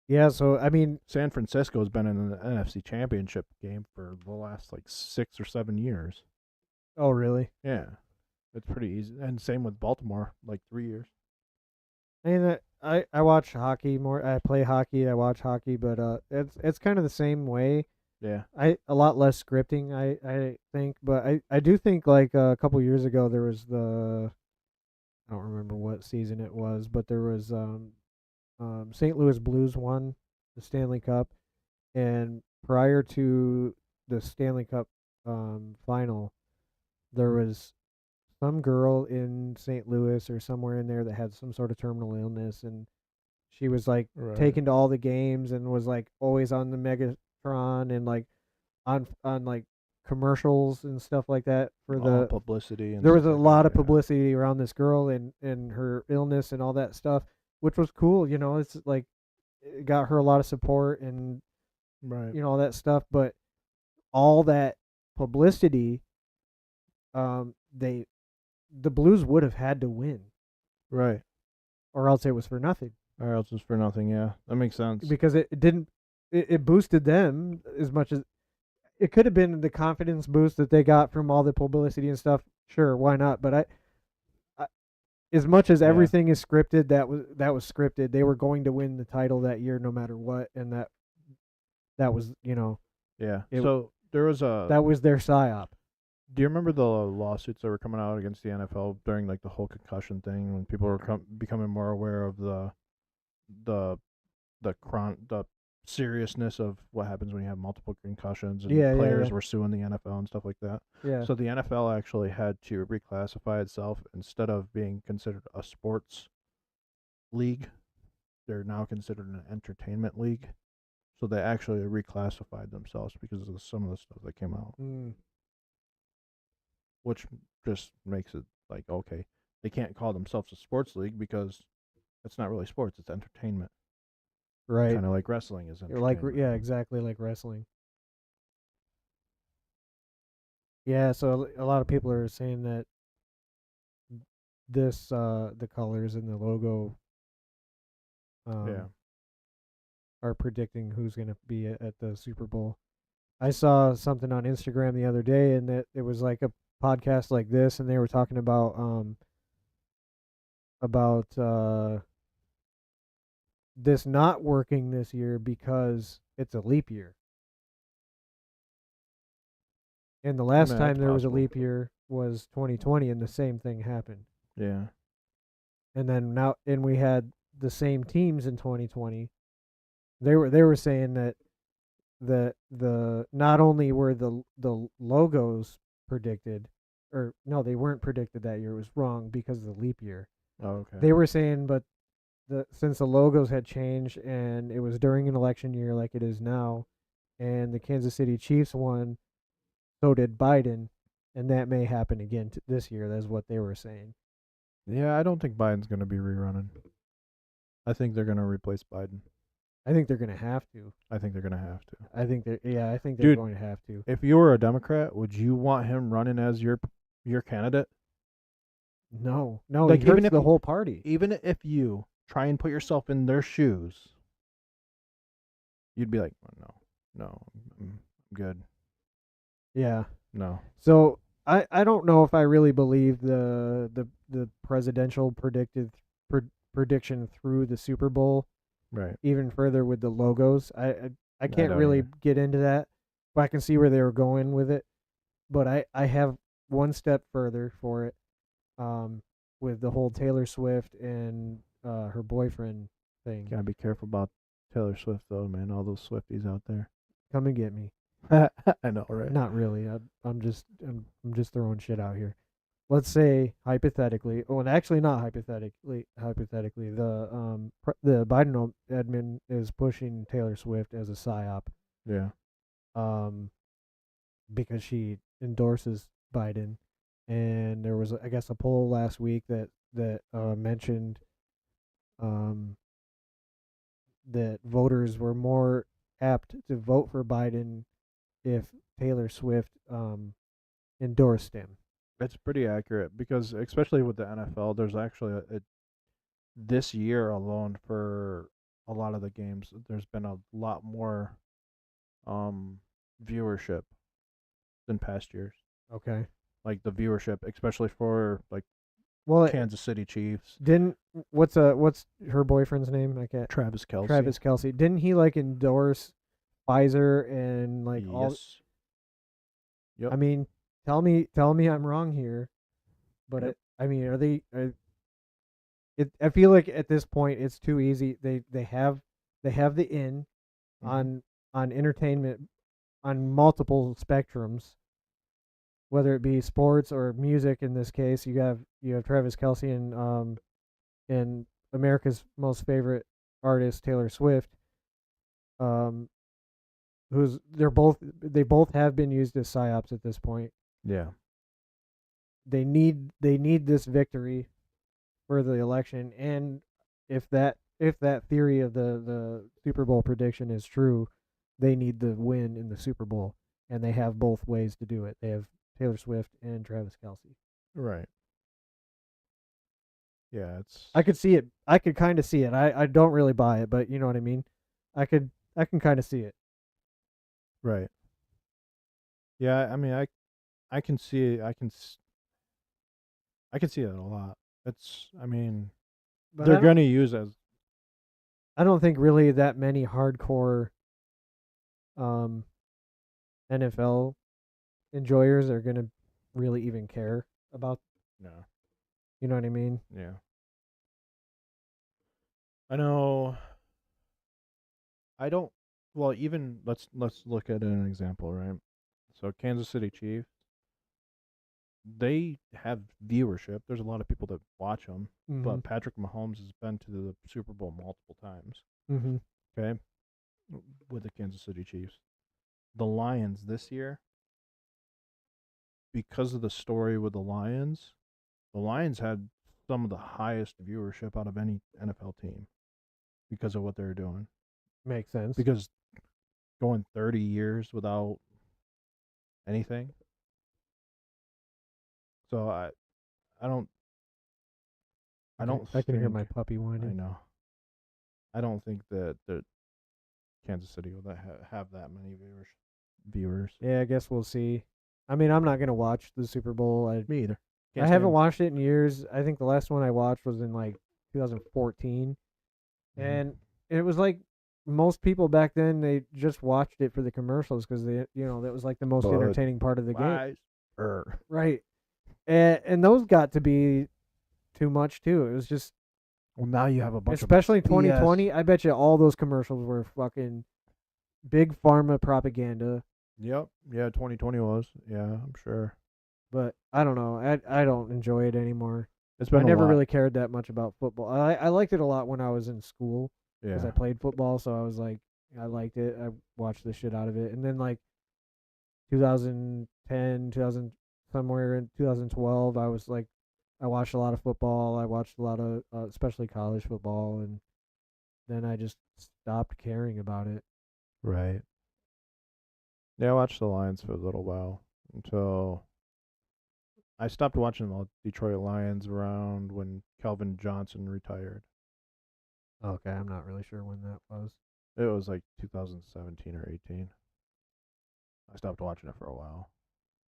yeah. So I mean, San Francisco's been in the NFC Championship game for the last 6 or 7 years. Oh, really? Yeah, it's pretty easy. And same with Baltimore, 3 years. I mean, I watch hockey more. I play hockey. I watch hockey, but it's kind of the same way. Yeah. A lot less scripting, I think, but I do think a couple years ago there was I don't remember what season it was, but there was St. Louis Blues won the Stanley Cup, and prior to the Stanley Cup final, there was some girl in St. Louis or somewhere in there that had some sort of terminal illness, and she was taken to all the games and was always on the Megatron and on commercials and stuff like that for the publicity. And there was a lot of publicity around this girl and her illness and all that stuff, which was cool. It's it got her a lot of support and all that stuff. But all that publicity, the Blues would have had to win, right, or else it was for nothing. Yeah, that makes sense because it didn't. It boosted them as much as. It could have been the confidence boost that they got from all the publicity and stuff. Sure, why not? But I as much as everything is scripted, that was scripted. They were going to win the title that year, no matter what, and that was Yeah. So there was that was their psyop. Do you remember the lawsuits that were coming out against the NFL during the whole concussion thing, when people were becoming more aware of the seriousness of what happens when you have multiple concussions, and players were suing the NFL and stuff like that. Yeah. So the NFL actually had to reclassify itself. Instead of being considered a sports league, they're now considered an entertainment league. So they actually reclassified themselves because of some of the stuff that came out. Which just makes it okay, they can't call themselves a sports league because it's not really sports, it's entertainment. Right. Kind of like wrestling is entertainment. Exactly like wrestling. Yeah, so a lot of people are saying that this the colors and the logo are predicting who's going to be at the Super Bowl. I saw something on Instagram the other day, and that it was like a podcast like this, and they were talking about this not working this year because it's a leap year. And the last time there was a leap year was 2020, and the same thing happened. Yeah. And then we had the same teams in 2020. They were saying that the not only were the logos predicted, or no, they weren't predicted that year. It was wrong because of the leap year. Oh, okay. They were saying, but since the logos had changed and it was during an election year like it is now, and the Kansas City Chiefs won, so did Biden, and that may happen again this year. That's what they were saying. Yeah, I don't think Biden's going to be rerunning. I think they're going to replace Biden. I think they're going to have to. I think they're going to have to. I think they're Dude, going to have to. If you were a Democrat, would you want him running as your candidate? No, like, he hurts the whole party. Even if you try and put yourself in their shoes, you'd be like, oh, no, I'm good. Yeah. No. So I don't know if I really believe the presidential prediction through the Super Bowl. Right. Even further with the logos. I can't really get into that, but I can see where they were going with it. But I have one step further for it, with the whole Taylor Swift and her boyfriend thing. Gotta be careful about Taylor Swift though, man. All those Swifties out there. Come and get me. I know, right? Not really. I'm just throwing shit out here. Let's say hypothetically, and actually not hypothetically, the Biden admin is pushing Taylor Swift as a psyop. Yeah. Because she endorses Biden, and there was, I guess, a poll last week that mentioned that voters were more apt to vote for Biden if Taylor Swift endorsed him. It's pretty accurate because, especially with the NFL, there's actually this year alone for a lot of the games, there's been a lot more viewership than past years. Okay. Like the viewership, especially for like Kansas City Chiefs. What's her boyfriend's name? I can't. Travis Kelce. Travis Kelce. Didn't he like endorse Pfizer and like all? Yes. Yep. I mean, tell me I'm wrong here, but yep. I mean, I feel like at this point it's too easy. They have the in on entertainment on multiple spectrums, whether it be sports or music. In this case, you have Travis Kelce and America's most favorite artist Taylor Swift. They both have been used as psyops at this point. Yeah. They need this victory for the election, and if that theory of the Super Bowl prediction is true, they need the win in the Super Bowl, and they have both ways to do it. They have Taylor Swift and Travis Kelce. Right. Yeah, I could see it. I could kind of see it. I don't really buy it, but you know what I mean. I can kind of see it. Right. Yeah, I mean, I can see it. I can see it a lot. I mean, but they're going to use as. I don't think really that many hardcore NFL enjoyers are going to really even care about. No. You know what I mean? Yeah. I know. I don't. Well, even let's look at an example, right? So Kansas City Chiefs, they have viewership. There's a lot of people that watch them, but Patrick Mahomes has been to the Super Bowl multiple times. Mm-hmm. Okay, with the Kansas City Chiefs, the Lions this year, because of the story with the Lions had some of the highest viewership out of any NFL team because of what they're doing. Makes sense. Because going 30 years without anything. So I don't I can hear my puppy whining. I know. I don't think that Kansas City will have that many viewers. Yeah, I guess we'll see. I mean, I'm not going to watch the Super Bowl. Me either. I haven't watched it in years. I think the last one I watched was in like 2014. And it was like most people back then, they just watched it for the commercials because that was like the most entertaining part of the game. Right. And those got to be too much too. It was just. Well, now you have a bunch especially of 2020. I bet you all those commercials were fucking big pharma propaganda. Yep. Yeah, 2020 was. Yeah, I'm sure. But I don't know. I don't enjoy it anymore. It's been I never really cared that much about football. I liked it a lot when I was in school because I played football, so I was like, I liked it. I watched the shit out of it. And then like 2010, 2000, somewhere in 2012, I was like, I watched a lot of football. I watched a lot of, especially college football, and then I just stopped caring about it. Right. Yeah, I watched the Lions for a little while until I stopped watching the Detroit Lions around when Calvin Johnson retired. Okay, I'm not really sure when that was. It was like 2017 or 18. I stopped watching it for a while.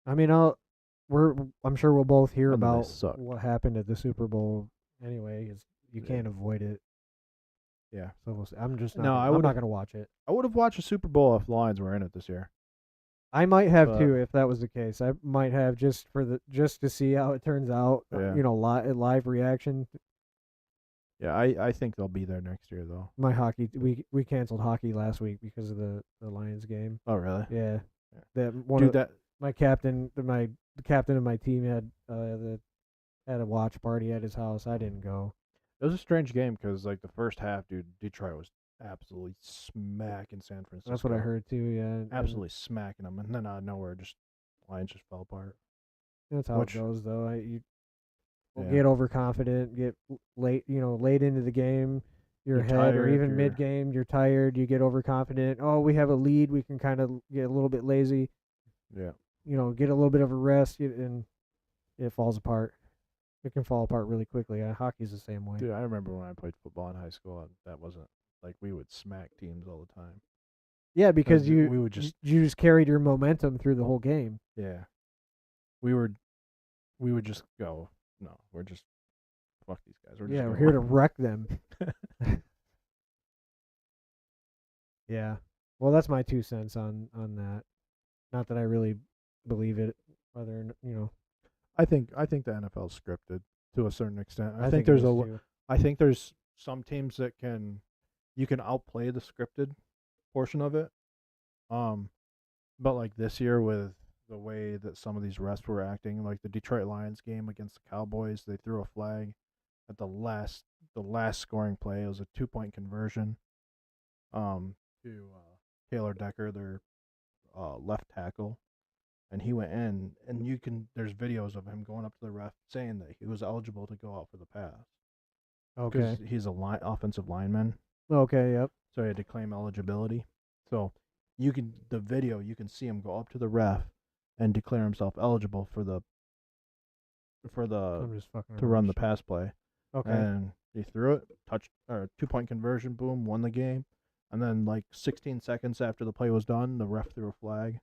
I mean, I'm sure we'll both hear about what happened at the Super Bowl anyway. You can't avoid it. Yeah. So I'm just not. I'm not gonna watch it. I would have watched the Super Bowl if the Lions were in it this year. I might have too if that was the case. I might have just to see how it turns out. Yeah. Live reaction. Yeah, I think they'll be there next year though. My hockey, we canceled hockey last week because of the Lions game. Oh really? Yeah. My captain, the captain of my team had a watch party at his house. I didn't go. It was a strange game because like the first half, dude, Detroit was absolutely smacking San Francisco. That's what I heard too. Yeah, absolutely smacking them, and then out of nowhere, Lions just fell apart. That's how it goes, though. You get overconfident, get late into the game, you're ahead, tired, or even mid game, you're tired. You get overconfident. Oh, we have a lead. We can kind of get a little bit lazy. Yeah. Get a little bit of a rest, and it falls apart. It can fall apart really quickly. Hockey's the same way. Dude, I remember when I played football in high school, that wasn't like we would smack teams all the time. Yeah, because you just carried your momentum through the whole game. Yeah. We would just go, no, we're just fuck these guys. We're here to wreck them. Yeah. Well, that's my 2 cents on that. Not that I really believe it, whether I think the NFL's scripted to a certain extent. I think there's some teams that you can outplay the scripted portion of it. But like this year with the way that some of these refs were acting, like the Detroit Lions game against the Cowboys, they threw a flag at the last scoring play. It was a 2-point conversion to Taylor Decker, their left tackle. And he went in, and there's videos of him going up to the ref saying that he was eligible to go out for the pass. Okay. Because he's offensive lineman. Okay, yep. So he had to claim eligibility. So you can see him go up to the ref and declare himself eligible to run the pass play. Okay. And he threw it, 2-point conversion, boom, won the game. And then like 16 seconds after the play was done, the ref threw a flag.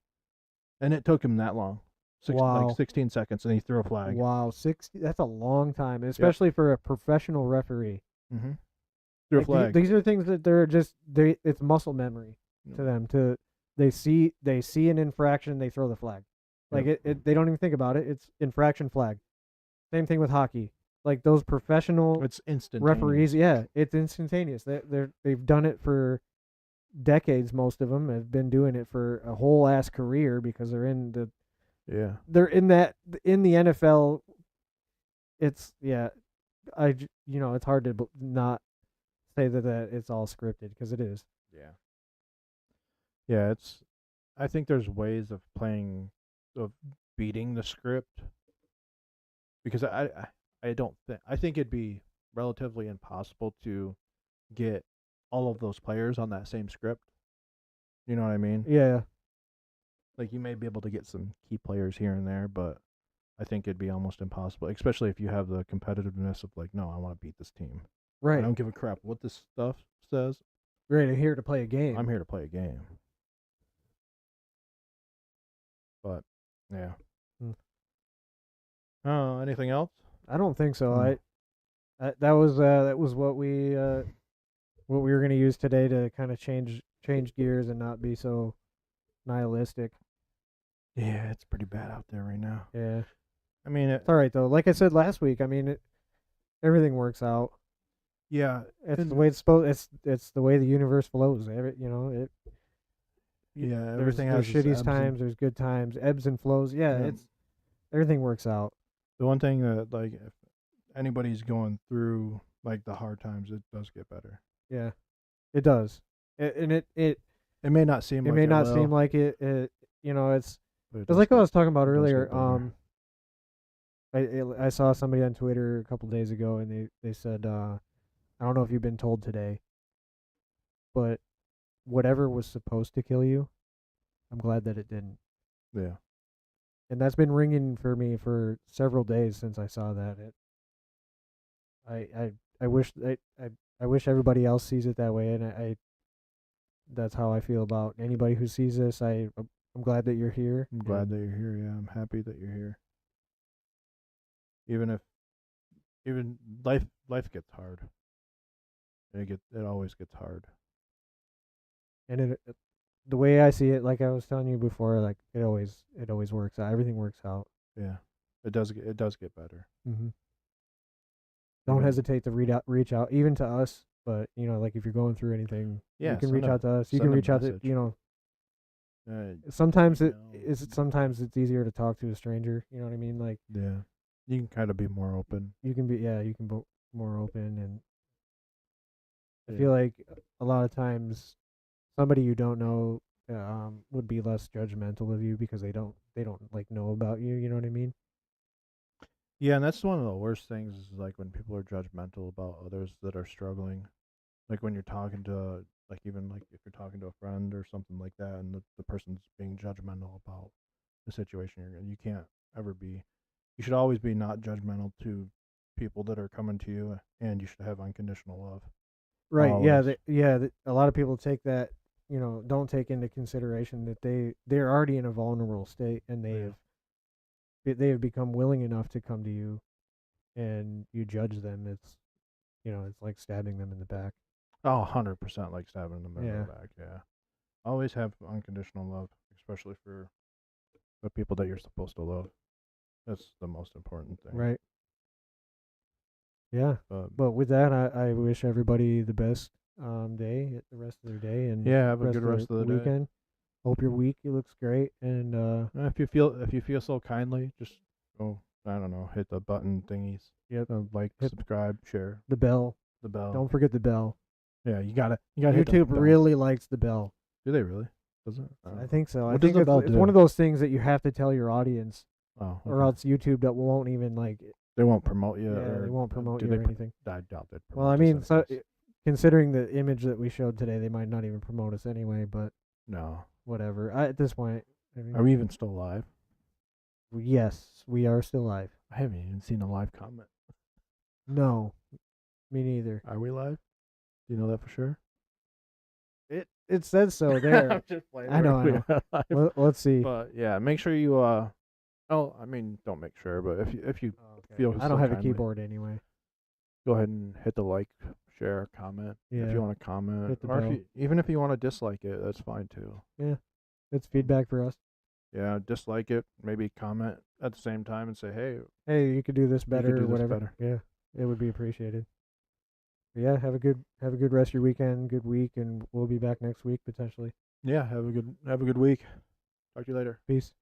And it took him that long. Like 16 seconds, and he threw a flag. Wow, 60. That's a long time, especially for a professional referee. Mm-hmm. Threw a flag. These are things that it's muscle memory to them. They see an infraction, they throw the flag. Like they don't even think about it. It's infraction flag. Same thing with hockey. Like those professional it's instantaneous. Referees, yeah, it's instantaneous. They've done it for decades. Most of them have been doing it for a whole ass career because they're in the NFL. It's it's hard to not say that it's all scripted because it is. Yeah, I think there's ways of beating the script because I think it'd be relatively impossible to get all of those players on that same script. You know what I mean? Yeah. Like you may be able to get some key players here and there, but I think it'd be almost impossible, especially if you have the competitiveness of like, no, I want to beat this team. Right. I don't give a crap what this stuff says. Right, I'm here to play a game. I'm here to play a game. But yeah. Anything else? I don't think so. That was what we what we were going to use today to kind of change gears and not be so nihilistic. Yeah, it's pretty bad out there right now. Yeah. I mean, it's all right though. Like I said last week, I mean, everything works out. Yeah, it's the way it's supposed. It's the way the universe flows. Yeah, everything there's has shitty times. There's good times. Ebbs and flows. Yeah, it's everything works out. The one thing that, like, if anybody's going through like the hard times, it does get better. Yeah, it does. It may not seem like it. It's like what I was talking about earlier. I saw somebody on Twitter a couple days ago, and they said, I don't know if you've been told today, but whatever was supposed to kill you, I'm glad that it didn't. Yeah. And that's been ringing for me for several days since I saw that. I wish everybody else sees it that way, and that's how I feel about anybody who sees this. I'm glad that you're here. I'm glad that you're here. Yeah, I'm happy that you're here. Even life gets hard. It always gets hard. And the way I see it, like I was telling you before, like it always works out. Everything works out. Yeah, it does get better. Mm-hmm. Don't hesitate to reach out, even to us. But like if you're going through anything, you can reach out to us. You can reach out to sometimes it's easier to talk to a stranger. You know what I mean? Like you can kind of be more open. You can be more open, and I feel like a lot of times somebody you don't know would be less judgmental of you because they don't like know about you. You know what I mean? Yeah, and that's one of the worst things is like when people are judgmental about others that are struggling. Like when you're talking to even if you're talking to a friend or something like that, and the person's being judgmental about the situation you're in, you can't ever be. You should always be not judgmental to people that are coming to you, and you should have unconditional love. Right. Always. A lot of people take that, don't take into consideration that they're already in a vulnerable state, and they have become willing enough to come to you, and you judge them. It's like stabbing them in the back. Oh, 100% like stabbing them in the back. Yeah. Always have unconditional love, especially for the people that you're supposed to love. That's the most important thing. Right. Yeah. But with that, I wish everybody the best day, the rest of their day, and have a good rest of the weekend. Day. Hope your week looks great, and if you feel so kindly, just go. I don't know, hit the button thingies. Yep. Like, subscribe, share. The bell. The bell. Don't forget the bell. Yeah, you gotta. YouTube really likes the bell. Do they really? Does it? I think so. I think it's one of those things that you have to tell your audience. Oh. Okay. Or else YouTube won't even They won't promote you. Yeah, they won't promote you or anything. I doubt they'd promote. Well, I mean, considering the image that we showed today, they might not even promote us anyway. But no, whatever. At this point, are we even still live? Yes, we are still live. I haven't even seen a live comment. No, me neither. Are we live? Do you know that for sure? It says so there. I'm just playing. I know. Let's see. But yeah, make sure you don't make sure, but if you feel I don't have a keyboard anyway. Go ahead and hit the like, share, comment. Yeah. If you want to comment, hit the or bell. even if you want to dislike it, that's fine too. Yeah, it's feedback for us. Yeah, dislike it. Maybe comment at the same time and say, hey, you could do this better or whatever. Better. Yeah, it would be appreciated. But yeah, have a good rest of your weekend, good week, and we'll be back next week potentially. Yeah, have a good week. Talk to you later. Peace.